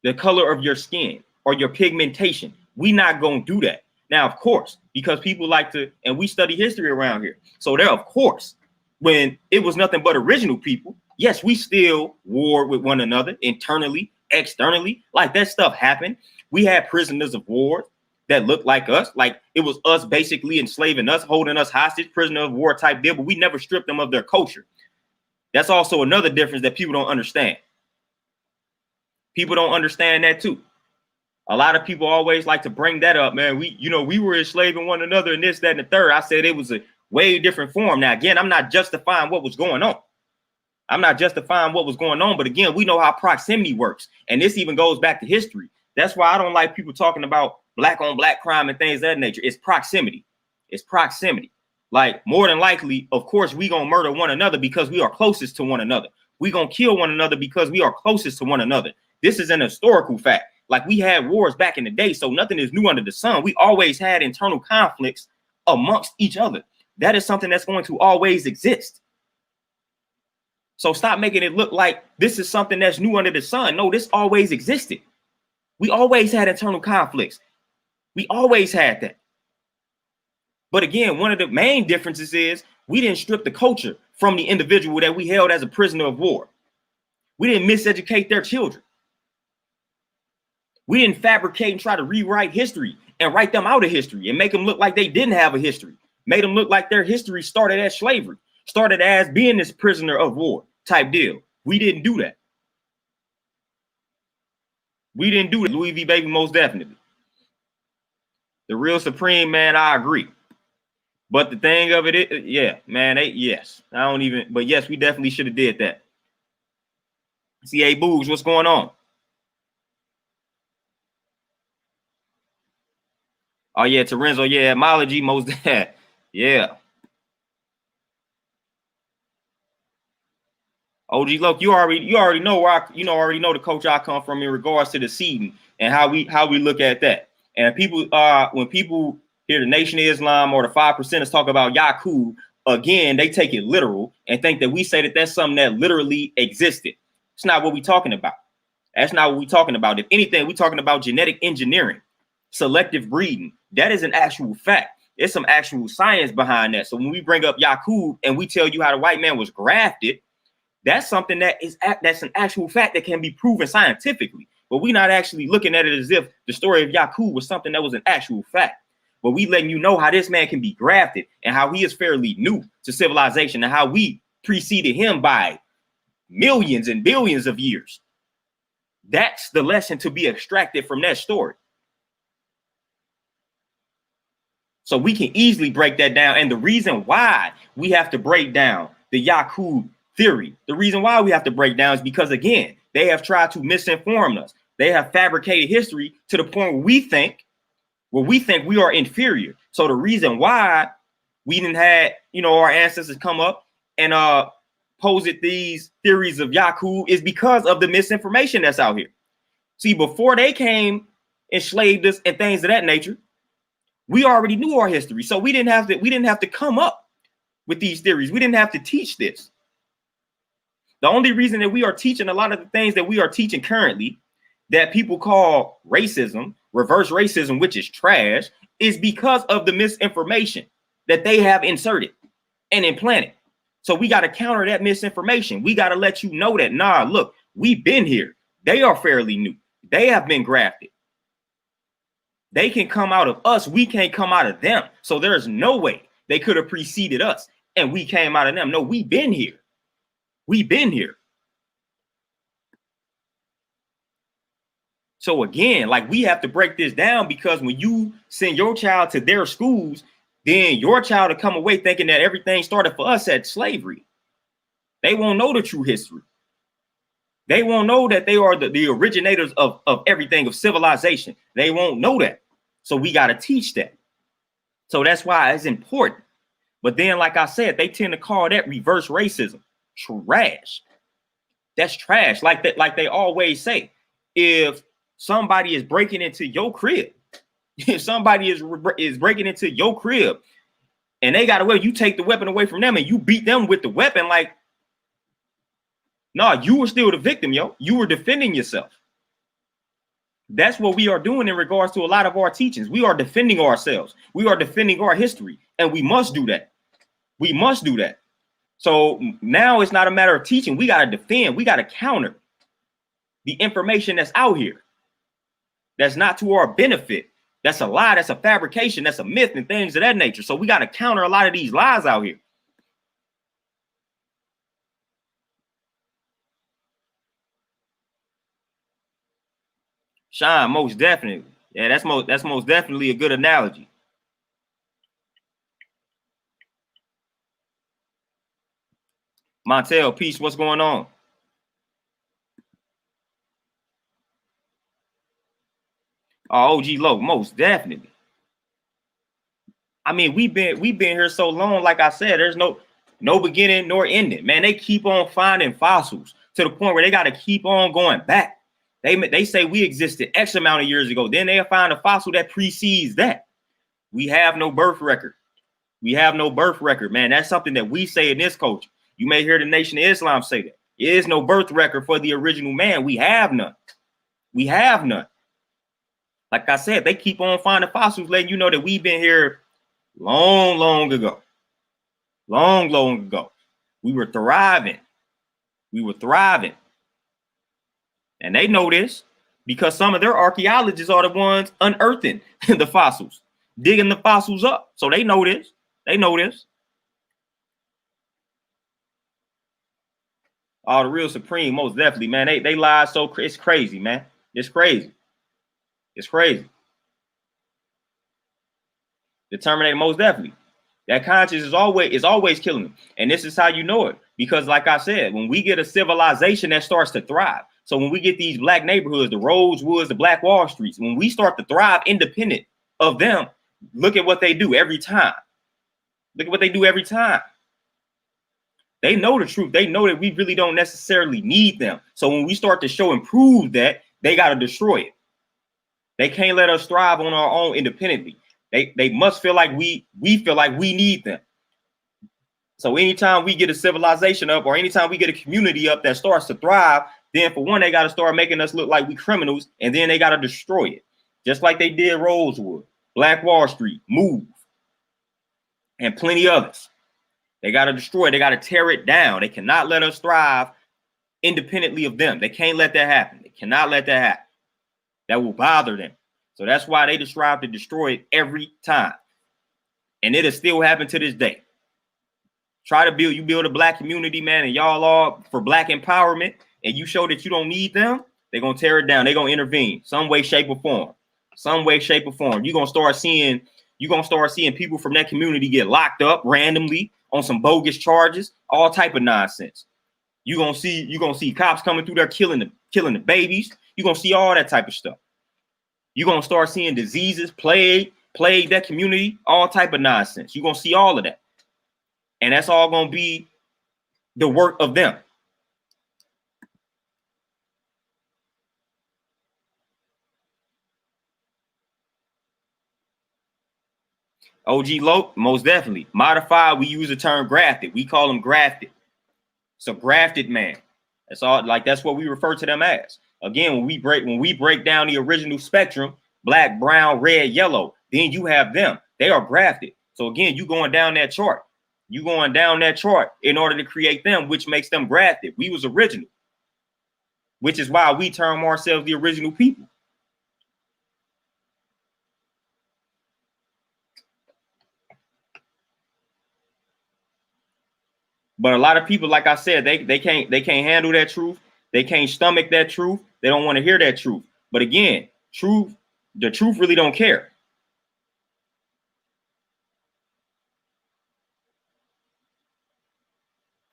the color of your skin or your pigmentation. We're not going to do that. Now, of course, because people like to, and we study history around here. So there, of course, when it was nothing but original people, yes, we still warred with one another internally, externally. Like, that stuff happened. We had prisoners of war that looked like us. Like, it was us basically enslaving us, holding us hostage, prisoner of war type deal, but we never stripped them of their culture. That's also another difference that people don't understand. People don't understand that too. A lot of people always like to bring that up, man. We were enslaving one another and this, that, and the third. I said it was a way different form. Now, again, I'm not justifying what was going on. But again, we know how proximity works. And this even goes back to history. That's why I don't like people talking about black on black crime and things of that nature. It's proximity. Like, more than likely, of course, we gonna murder one another because we are closest to one another. We gonna kill one another because we are closest to one another. This is an historical fact. Like, we had wars back in the day, so nothing is new under the sun. We always had internal conflicts amongst each other. That is something that's going to always exist. So stop making it look like this is something that's new under the sun. No, this always existed. We always had internal conflicts. We always had that. But again, one of the main differences is we didn't strip the culture from the individual that we held as a prisoner of war. We didn't miseducate their children. We didn't fabricate and try to rewrite history and write them out of history and make them look like they didn't have a history. Made them look like their history started as slavery, started as being this prisoner of war type deal. We didn't do that. Louis V. Baby, most definitely. The real supreme, man, I agree. But the thing of it is, yeah, man, yes. But yes, we definitely should have did that. C.A. Boogs, what's going on? Oh, yeah, Terenzo, yeah, etymology, most that. Yeah. OG Loke, you already know where already know the culture I come from in regards to the seeding and how we look at that. And people, when people hear the Nation of Islam or the 5%ers talk about Yaqub, again, they take it literal and think that we say that that's something that literally existed. It's not what we're talking about. That's not what we're talking about. If anything, we're talking about genetic engineering, selective breeding. That is an actual fact. There's some actual science behind that. So when we bring up Yaqub and we tell you how the white man was grafted, that's something that's an actual fact that can be proven scientifically. But we're not actually looking at it as if the story of Yaqub was something that was an actual fact. But we letting you know how this man can be grafted and how he is fairly new to civilization and how we preceded him by millions and billions of years. That's the lesson to be extracted from that story. So we can easily break that down. And the reason why we have to break down the Yaqub theory, the reason why we have to break down is because, again, they have tried to misinform us. They have fabricated history to the point where we think we are inferior. So the reason why we didn't have, our ancestors come up and posit these theories of Yaqub is because of the misinformation that's out here. See, before they came, enslaved us and things of that nature, we already knew our history. So we didn't have to come up with these theories. We didn't have to teach this. The only reason that we are teaching a lot of the things that we are teaching currently that people call racism, reverse racism, which is trash, is because of the misinformation that they have inserted. and implanted. So we got to counter that misinformation. We got to let you know that, nah, look, we've been here. They are fairly new. They have been grafted. They can come out of us. We can't come out of them. So there's no way they could have preceded us and we came out of them. No, we've been here. We've been here. So again, like, we have to break this down, because when you send your child to their schools, then your child will come away thinking that everything started for us at slavery. They won't know the true history. They won't know that they are the originators of everything, of civilization. They won't know that. So we got to teach that. So that's why it's important. But then, like I said, they tend to call that reverse racism. Trash. That's trash. Like that, like they always say, if somebody is breaking into your crib, if somebody is breaking into your crib and they got away, you take the weapon away from them and you beat them with the weapon, like, no, you were still the victim, yo. You were defending yourself. That's what we are doing in regards to a lot of our teachings. We are defending ourselves. We are defending our history, and we must do that. We must do that. So now it's not a matter of teaching. We got to defend. We got to counter the information that's out here. That's not to our benefit. That's a lie. That's a fabrication. That's a myth and things of that nature. So we got to counter a lot of these lies out here. Sean, most definitely. Yeah, that's most definitely a good analogy. Montel, peace, what's going on? OG Low, most definitely. I mean, we've been here so long, like I said, there's no beginning nor ending. Man, they keep on finding fossils to the point where they got to keep on going back. They say we existed X amount of years ago. Then they'll find a fossil that precedes that. We have no birth record. We have no birth record, man. That's something that we say in this culture. You may hear the Nation of Islam say that. There is no birth record for the original man. We have none. We have none. Like I said, they keep on finding fossils, letting you know that we've been here long, long ago. Long, long ago. We were thriving. We were thriving. And they know this because some of their archaeologists are the ones unearthing the fossils, digging the fossils up. So they know this. They know this. Oh, the real Supreme, most definitely, man. They lie so it's crazy, man. It's crazy. It's crazy. The Terminator, most definitely. That conscience is always killing them. And this is how you know it. Because like I said, when we get a civilization that starts to thrive, so when we get these black neighborhoods, the Rosewoods, the Black Wall Streets, when we start to thrive independent of them, look at what they do every time. Look at what they do every time. They know the truth. They know that we really don't necessarily need them. So when we start to show and prove that, they got to destroy it. They can't let us thrive on our own independently. They must feel like we feel like we need them. So anytime we get a civilization up, or anytime we get a community up that starts to thrive, then for one, they got to start making us look like we criminals, and then they got to destroy it. Just like they did Rosewood, Black Wall Street, Move, and plenty others. They got to destroy it. They got to tear it down. They cannot let us thrive independently of them. They can't let that happen. They cannot let that happen. That will bother them. So that's why they strive to destroy it every time. And it has still happened to this day. You build a black community, man, and y'all are for black empowerment, and you show that you don't need them, they're going to tear it down. They're going to intervene some way, shape, or form. Some way, shape, or form. You're going to start seeing people from that community get locked up randomly on some bogus charges, all type of nonsense. You're going to see cops coming through there killing the babies. You're going to see all that type of stuff. You're going to start seeing diseases, plague that community, all type of nonsense. You're going to see all of that. And that's all going to be the work of them. OG Low, most definitely. Modified, we use the term grafted. We call them grafted. So grafted man. That's all. Like, that's what we refer to them as. Again, when we break down the original spectrum, black, brown, red, yellow, then you have them. They are grafted. So again, you going down that chart. You going down that chart in order to create them, which makes them grafted. We was original, which is why we term ourselves the original people. But a lot of people, like I said, they can't handle that truth. They can't stomach that truth. They don't want to hear that truth. But again, the truth really don't care.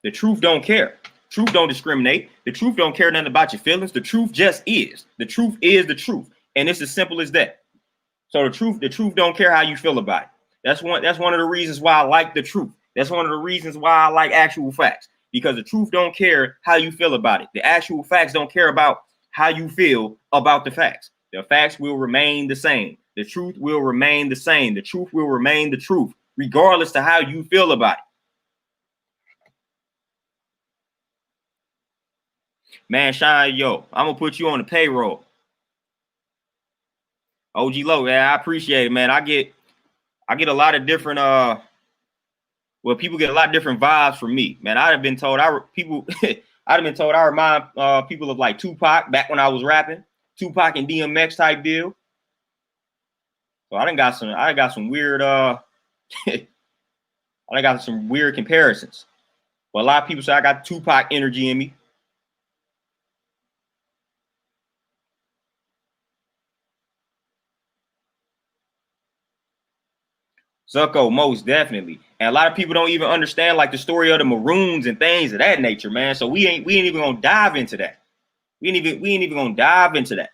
The truth don't care. Truth don't discriminate. The truth don't care nothing about your feelings. The truth just is. The truth is the truth. And it's as simple as that. So the truth don't care how you feel about it. That's one of the reasons why I like the truth. That's one of the reasons why I like actual facts, because the truth don't care how you feel about it. The actual facts don't care about how you feel about the facts. The facts will remain the same. The truth will remain the same. The truth will remain the truth, regardless to how you feel about it. Man, Shine, yo, I'm gonna put you on the payroll. OG Low, man, I appreciate it, man. I get a lot of different people get a lot of different vibes from me, man. I'd have been told I remind people of like Tupac back when I was rapping, Tupac and DMX type deal. So I got some weird I got some weird comparisons. But a lot of people say I got Tupac energy in me. Zucko, most definitely. And a lot of people don't even understand like the story of the Maroons and things of that nature, man. So we ain't even gonna dive into that. We ain't even gonna dive into that.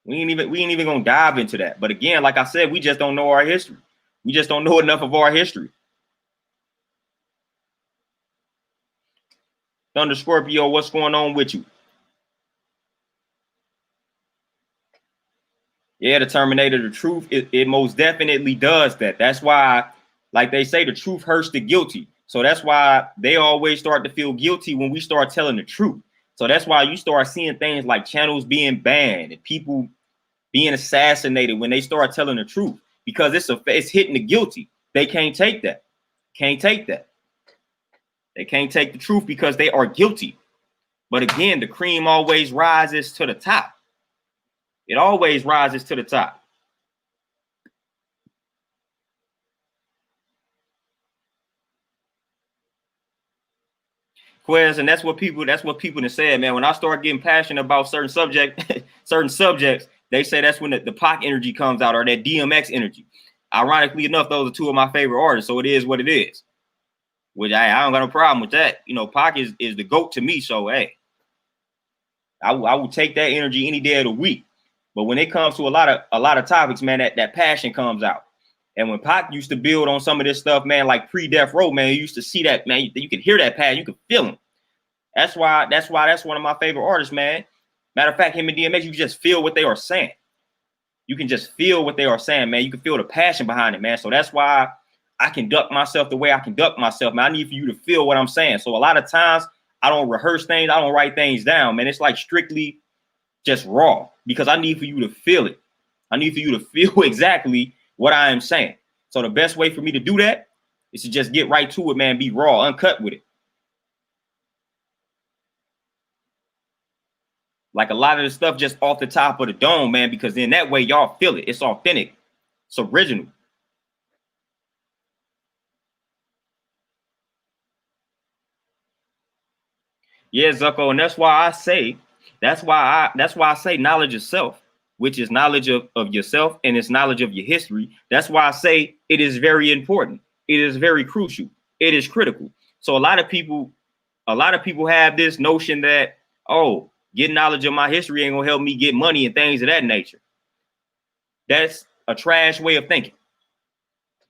We ain't even gonna dive into that. But again, like I said, we just don't know our history. We just don't know enough of our history. Thunder Scorpio, what's going on with you? Yeah, the Terminator, the truth, it most definitely does that. That's why, like they say, the truth hurts the guilty. So that's why they always start to feel guilty when we start telling the truth. So that's why you start seeing things like channels being banned and people being assassinated when they start telling the truth, because it's hitting the guilty. They can't take that. Can't take that. They can't take the truth because they are guilty. But again, the cream always rises to the top. It always rises to the top. Quez, and that's what people have said, man. When I start getting passionate about certain subjects, they say that's when the Pac energy comes out, or that DMX energy. Ironically enough, those are two of my favorite artists, so it is what it is. Which I don't got no problem with that. You know, Pac is the GOAT to me, so hey, I will take that energy any day of the week. But when it comes to a lot of topics, man, that passion comes out. And when Pac used to build on some of this stuff, man, like pre-death row, man, you used to see that, man. You could hear that passion, you could feel him. That's why that's one of my favorite artists, man. Matter of fact, him and DMX, you can just feel what they are saying. You can just feel what they are saying, man. You can feel the passion behind it, man. So that's why I conduct myself the way I conduct myself, man. I need for you to feel what I'm saying. So a lot of times I don't rehearse things. I don't write things down, man. It's like strictly just raw, because I need for you to feel it. I need for you to feel exactly what I am saying. So the best way for me to do that is to just get right to it, man. Be raw, uncut with it. Like a lot of the stuff just off the top of the dome, man, because then that way y'all feel it. It's authentic. It's original. Yeah, Zucko, and that's why I say knowledge of self, which is knowledge of yourself, and it's knowledge of your history. That's why I say it is very important. It is very crucial. It is critical. So a lot of people have this notion that, oh, getting knowledge of my history ain't gonna help me get money and things of that nature. That's a trash way of thinking.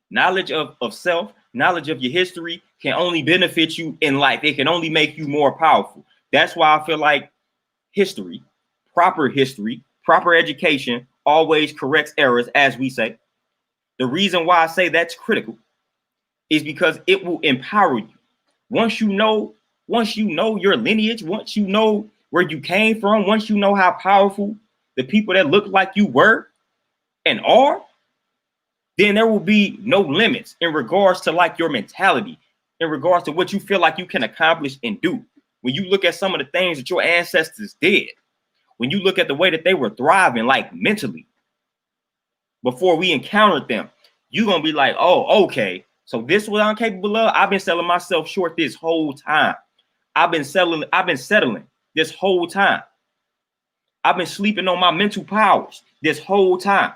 Knowledge of self, knowledge of your history can only benefit you in life. It can only make you more powerful. That's why I feel like history, proper education always corrects errors, as we say. The reason why I say that's critical is because it will empower you. Once you know your lineage, once you know where you came from, once you know how powerful the people that look like you were and are, then there will be no limits in regards to like your mentality, in regards to what you feel like you can accomplish and do. When you look at some of the things that your ancestors did, when you look at the way that they were thriving, like mentally, before we encountered them, you're going to be like, oh, okay, so this is what I'm capable of. I've been selling myself short this whole time. I've been settling this whole time. I've been sleeping on my mental powers this whole time.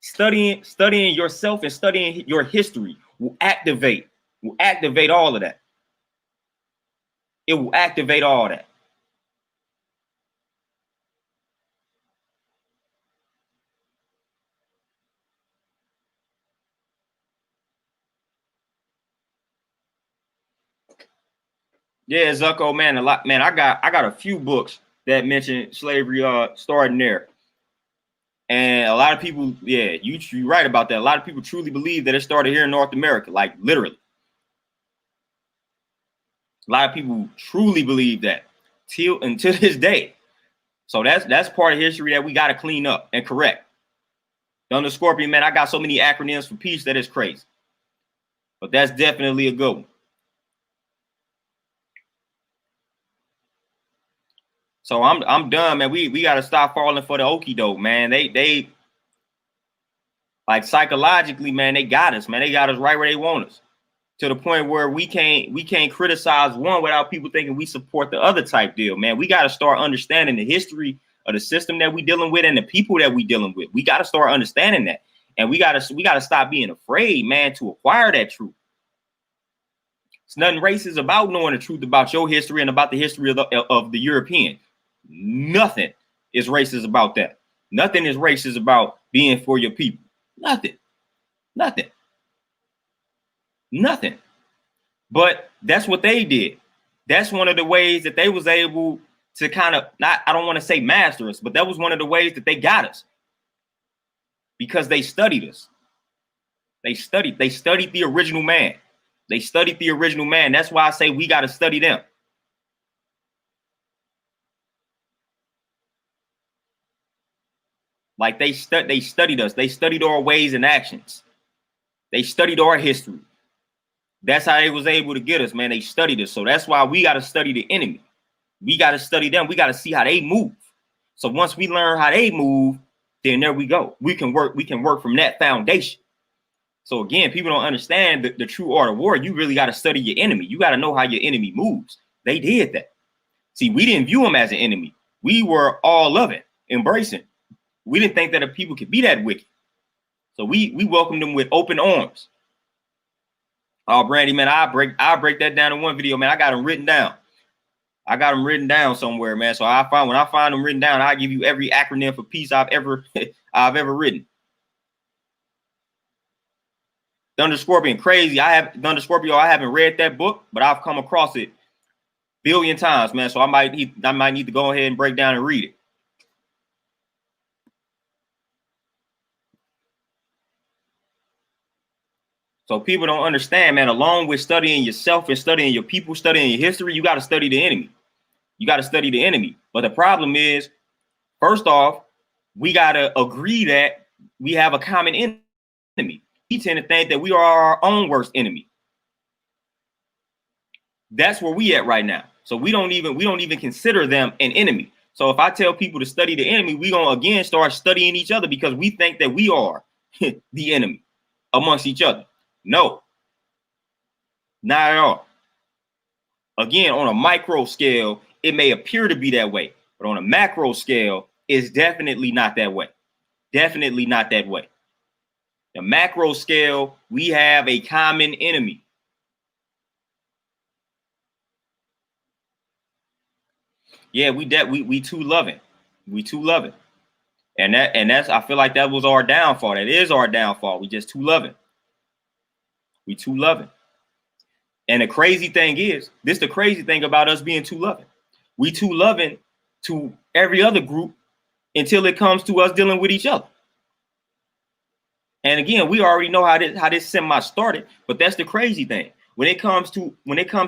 Studying yourself and studying your history will activate all of that. It will activate all that. Yeah, Zucko, man, a lot, man. I got a few books that mention slavery starting there. And a lot of people, yeah, you're right about that. A lot of people truly believe that it started here in North America, like literally. A lot of people truly believe that until this day. So that's part of history that we got to clean up and correct. Thunder Scorpion, man, I got so many acronyms for peace that it's crazy. But that's definitely a good one. So I'm done, man. We got to stop falling for the okie doke, man. They like psychologically, man, they got us, man. They got us right where they want us, to the point where we can't criticize one without people thinking we support the other type deal, man. We got to start understanding the history of the system that we dealing with and the people that we dealing with. We got to start understanding that, and we got to stop being afraid, man, to acquire that truth. It's nothing racist about knowing the truth about your history and about the history of the European. Nothing is racist about that. Nothing is racist about being for your people. Nothing. But that's what they did. That's one of the ways that they was able to kind of, not, I don't want to say master us, but that was one of the ways that they got us, because they studied us. They studied the original man. They studied the original man. That's why I say we got to study them. Like they studied us. They studied our ways and actions. They studied our history. That's how they was able to get us, man. They studied us. So that's why we got to study the enemy. We got to study them. We got to see how they move. So once we learn how they move, then there we go. We can work from that foundation. So again, people don't understand the true art of war. You really got to study your enemy. You got to know how your enemy moves. They did that. See, we didn't view them as an enemy. We were all loving, embracing. We didn't think that people could be that wicked. So we welcomed them with open arms. Oh, Brandy, man, I'll break that down in one video, man. I got them written down. I got them written down somewhere, man. So when I find them written down, I'll give you every acronym for peace I've ever written. Thunder Scorpion, crazy. Thunder Scorpio. I haven't read that book, but I've come across it billion times, man. So I might need to go ahead and break down and read it. So people don't understand, man. Along with studying yourself and studying your people, studying your history, you got to study the enemy. You got to study the enemy. But the problem is, first off, we got to agree that we have a common enemy. We tend to think that we are our own worst enemy. That's where we at right now. So we don't even consider them an enemy. So if I tell people to study the enemy, we gonna again start studying each other because we think that we are the enemy amongst each other. No, not at all. Again, on a micro scale, it may appear to be that way, but on a macro scale, it's definitely not that way. Definitely not that way. The macro scale, we have a common enemy. Yeah, we too loving. We too loving. And that's I feel like that was our downfall. That is our downfall. We just too loving. We too loving. And the crazy thing is, the crazy thing about us being too loving. We too loving to every other group until it comes to us dealing with each other. And again, we already know how this semi started, but that's the crazy thing. When it comes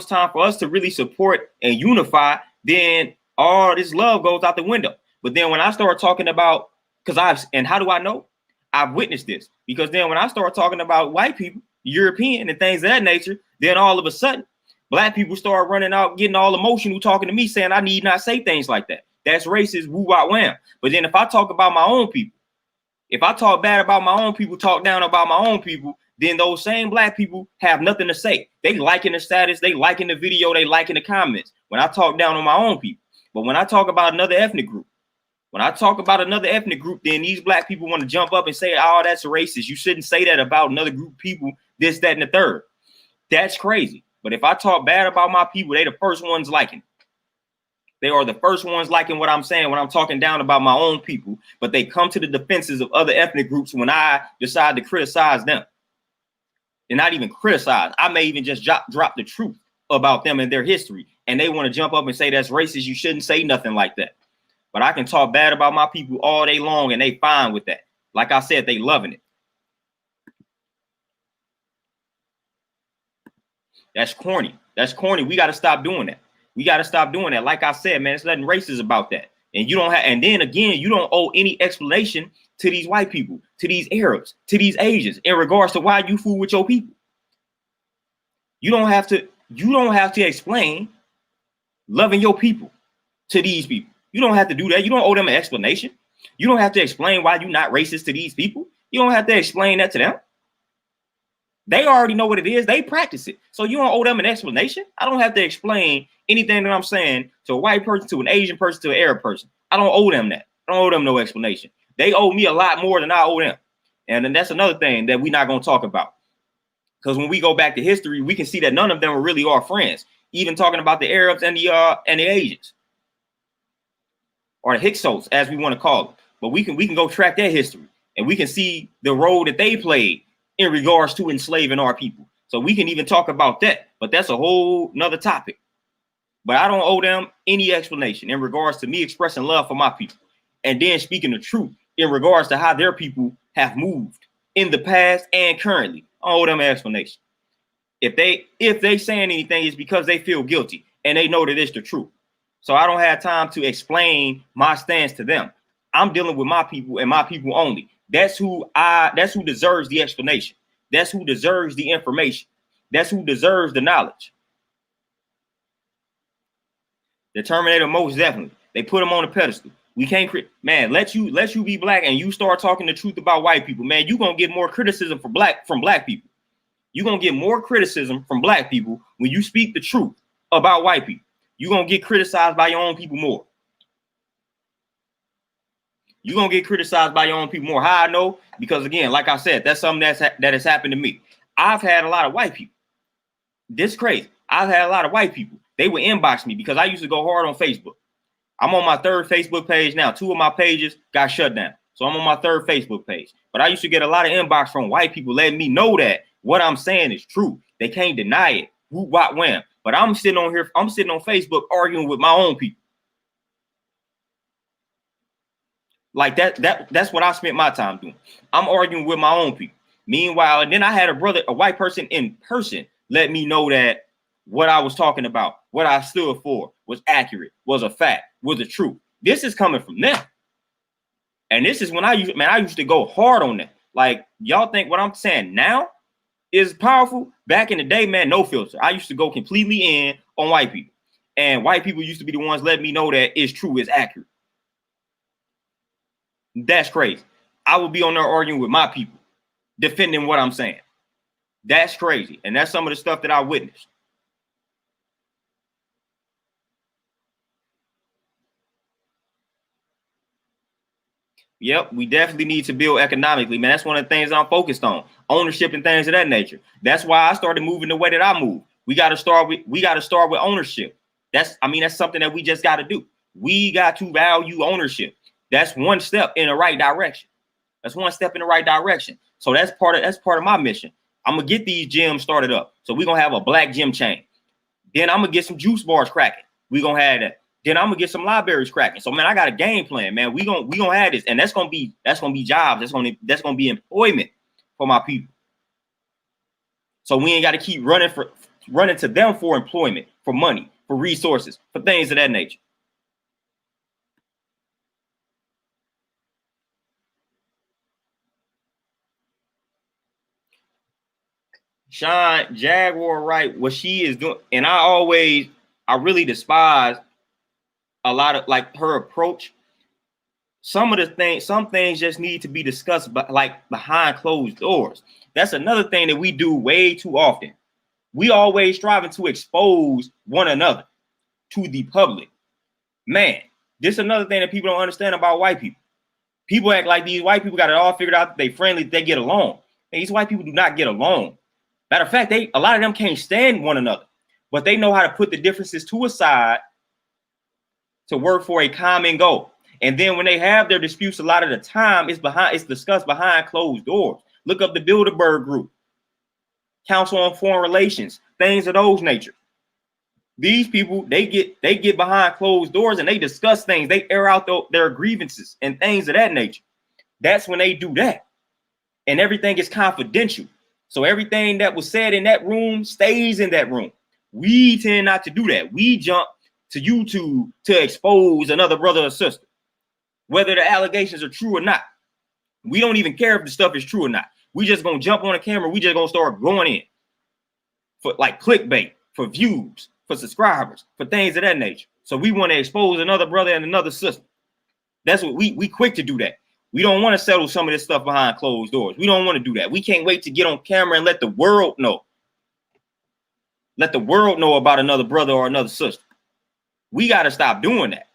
time for us to really support and unify, then all this love goes out the window. But then when I start talking about, how do I know? I've witnessed this, because then when I start talking about white people, European and things of that nature, then all of a sudden black people start running out, getting all emotional, talking to me, saying I need not say things like that. That's racist, woo wah wham. But then if I talk about my own people, if I talk bad about my own people, talk down about my own people, then those same black people have nothing to say. They liking the status, they liking the video, they liking the comments when I talk down on my own people. But when I talk about another ethnic group, then these black people want to jump up and say, oh, that's racist. You shouldn't say that about another group of people, this, that, and the third. That's crazy. But if I talk bad about my people, they the first ones liking it. They are the first ones liking what I'm saying when I'm talking down about my own people, but they come to the defenses of other ethnic groups when I decide to criticize them. And not even criticize. I may even just drop the truth about them and their history. And they want to jump up and say that's racist. You shouldn't say nothing like that. But I can talk bad about my people all day long and they fine with that. Like I said, they loving it. That's corny. That's corny. We got to stop doing that. We got to stop doing that. Like I said, man, it's nothing racist about that. And you don't have, and then again, you don't owe any explanation to these white people, to these Arabs, to these Asians in regards to why you fool with your people. You don't have to explain loving your people to these people. You don't have to do that. You don't owe them an explanation. You don't have to explain why you're not racist to these people. You don't have to explain that to them. They already know what it is. They practice it. So you don't owe them an explanation. I don't have to explain anything that I'm saying to a white person, to an Asian person, to an Arab person. I don't owe them that. I don't owe them no explanation. They owe me a lot more than I owe them. And then that's another thing that we're not going to talk about. Because when we go back to history, we can see that none of them were really our friends. Even talking about the Arabs and the Asians, or the Hyksos, as we want to call them. But we can go track their history, and we can see the role that they played in regards to enslaving our people. So we can even talk about that, but that's a whole nother topic. But I don't owe them any explanation in regards to me expressing love for my people and then speaking the truth in regards to how their people have moved in the past and currently. I don't owe them an explanation. If they saying anything, it's because they feel guilty and they know that it's the truth. So I don't have time to explain my stance to them. I'm dealing with my people and my people only. That's who deserves the explanation. That's who deserves the information. That's who deserves the knowledge. The Terminator, most definitely. They put him on a pedestal. We can't, man, let you be black and you start talking the truth about white people, man, you're gonna get more criticism from black people. You're gonna get more criticism from black people when you speak the truth about white people. You're gonna get criticized by your own people more. You're gonna get criticized by your own people more. How I know? Because again, like I said, that's something that has happened to me. I've had a lot of white people. This is crazy. I've had a lot of white people. They would inbox me because I used to go hard on Facebook. I'm on my third Facebook page now. 2 of my pages got shut down. So I'm on my third Facebook page. But I used to get a lot of inbox from white people letting me know that what I'm saying is true. They can't deny it. Whoop, whop, wham. But I'm sitting on here. I'm sitting on Facebook arguing with my own people. Like that's what I spent my time doing. I'm arguing with my own people. Meanwhile, and then I had a white person in person, let me know that what I was talking about, what I stood for, was accurate, was a fact, was the truth. This is coming from them. And this is when I used to go hard on that. Like, y'all think what I'm saying now is powerful? Back in the day, man, no filter. I used to go completely in on white people. And white people used to be the ones letting me know that it's true, it's accurate. That's crazy. I will be on there arguing with my people, defending what I'm saying. That's crazy. And that's some of the stuff that I witnessed. Yep, we definitely need to build economically, man. That's one of the things I'm focused on. Ownership and things of that nature. That's why I started moving the way that I move. We got to start with ownership. That's something that we just got to do. We got to value ownership. That's one step in the right direction. That's one step in the right direction. So that's part of my mission. I'm gonna get these gyms started up. So we're gonna have a black gym chain. Then I'm gonna get some juice bars cracking. We're gonna have that. Then I'm gonna get some libraries cracking. So man, I got a game plan, man. We gonna have this, and that's gonna be jobs. That's gonna be employment for my people. So we ain't got to keep running to them for employment, for money, for resources, for things of that nature. Sean Jaguar, right? What she is doing, and I really despise a lot of like her approach. Some things just need to be discussed, but like behind closed doors. That's another thing that we do way too often. We always striving to expose one another to the public. Man, this is another thing that people don't understand about white people. People act like these white people got it all figured out. They friendly, they get along. And these white people do not get along. Matter of fact, a lot of them can't stand one another, but they know how to put the differences to a side to work for a common goal. And then when they have their disputes, a lot of the time it's discussed behind closed doors. Look up the Bilderberg Group, Council on Foreign Relations, things of those nature. These people, they get behind closed doors and they discuss things. They air out their grievances and things of that nature. That's when they do that. And everything is confidential. So everything that was said in that room stays in that room. We tend not to do that. We jump to YouTube to expose another brother or sister, whether the allegations are true or not. We don't even care if the stuff is true or not. We just gonna jump on a camera. We just gonna start going in for like clickbait, for views, for subscribers, for things of that nature. So we want to expose another brother and another sister. That's what we quick to do that. We don't want to settle some of this stuff behind closed doors. We don't want to do that. We can't wait to get on camera and let the world know. Let the world know about another brother or another sister. We got to stop doing that.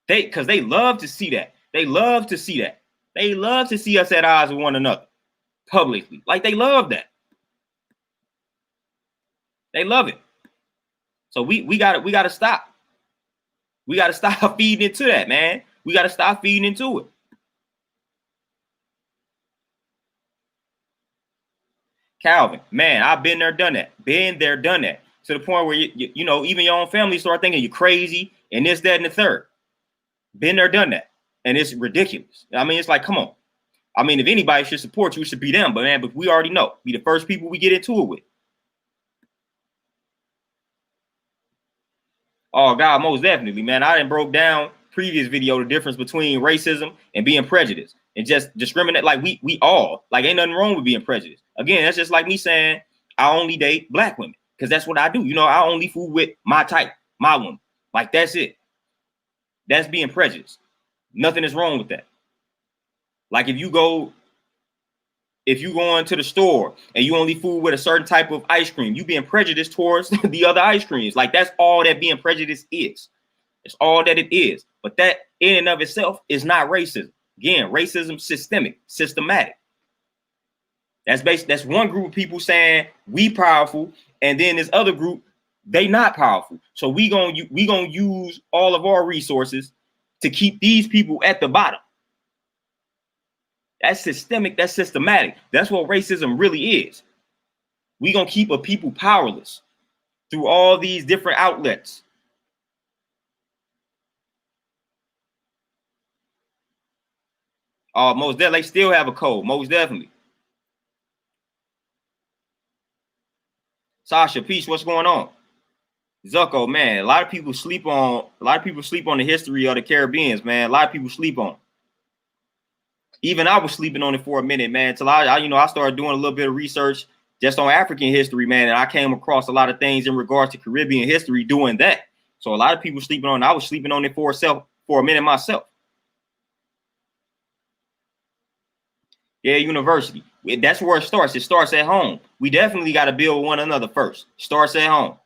Because they love to see that. They love to see that. They love to see us at odds with one another publicly. Like they love that. They love it. So we gotta stop. We gotta stop feeding into that, man. We gotta stop feeding into it. Calvin, man, I've been there, done that. Been there, done that. To the point where you know, even your own family start thinking you're crazy and this, that, and the third. Been there, done that. And it's ridiculous. I mean, it's like, come on. I mean, if anybody should support you, it should be them. But we already know. Be the first people we get into it with. Oh, God, most definitely, man. I done broke down previous video the difference between racism and being prejudiced and just discriminate. Like we all, like, ain't nothing wrong with being prejudiced. Again, that's just like me saying I only date black women because that's what I do. You know, I only fool with my type, my woman. Like, that's it. That's being prejudiced. Nothing is wrong with that. Like if you go into the store and you only fool with a certain type of ice cream, you being prejudiced towards the other ice creams. Like that's all that being prejudiced is. It's all that it is. But that in and of itself is not racism. Again, racism systematic. That's one group of people saying we powerful, and then this other group, they not powerful. So we gonna use all of our resources to keep these people at the bottom. That's systemic, that's systematic. That's what racism really is. We gonna keep a people powerless through all these different outlets. Most definitely, they still have a code, most definitely. Sasha, peace, what's going on? Zucco, man, a lot of people sleep on the history of the Caribbeans, man. A lot of people sleep on. Even I was sleeping on it for a minute, man, until I started doing a little bit of research just on African history, man, and I came across a lot of things in regards to Caribbean history doing that. So a lot of people sleeping on it. I was sleeping on it for a minute myself. Yeah, university. That's where it starts. It starts at home. We definitely got to build one another first. Starts at home.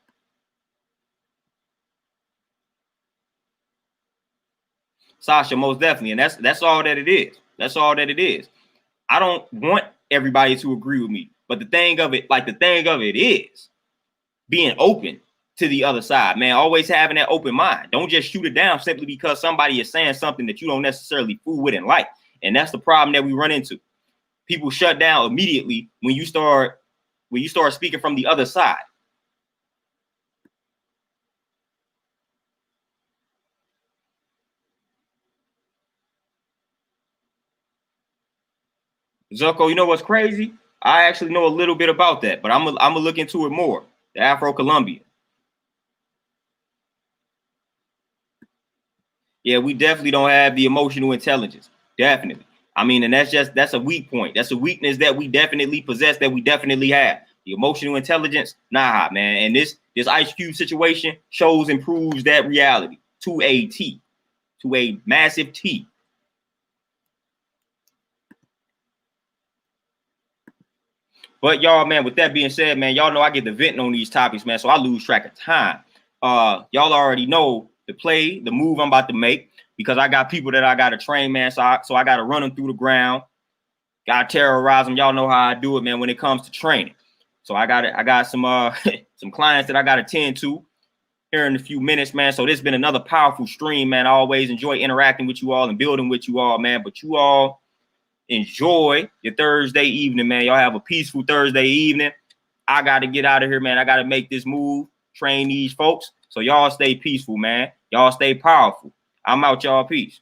Sasha, most definitely. And that's all that it is. That's all that it is. I don't want everybody to agree with me. But the thing of it is being open to the other side, man. Always having that open mind. Don't just shoot it down simply because somebody is saying something that you don't necessarily fool with and like. And that's the problem that we run into. People shut down immediately when you start speaking from the other side. Zucco, you know what's crazy? I actually know a little bit about that, but I'm gonna look into it more. The Afro-Colombian. Yeah, we definitely don't have the emotional intelligence. Definitely. I mean, and that's a weak point. That's a weakness that we definitely possess, that we definitely have. The emotional intelligence, nah, man. And this Ice Cube situation shows and proves that reality to a T, to a massive T. But y'all, man, with that being said, man, y'all know I get the venting on these topics, man, so I lose track of time. Y'all already know the play, the move I'm about to make, because I got people that I got to train, man, so I got to run them through the ground, got to terrorize them. Y'all know how I do it, man, when it comes to training. So I got some some clients that I got to tend to here in a few minutes, man. So this has been another powerful stream, man. I always enjoy interacting with you all and building with you all, man. But you all enjoy your Thursday evening, man. Y'all have a peaceful Thursday evening. I got to get out of here, man. I got to make this move, train these folks. So y'all stay peaceful, man. Y'all stay powerful. I'm out, y'all. Peace.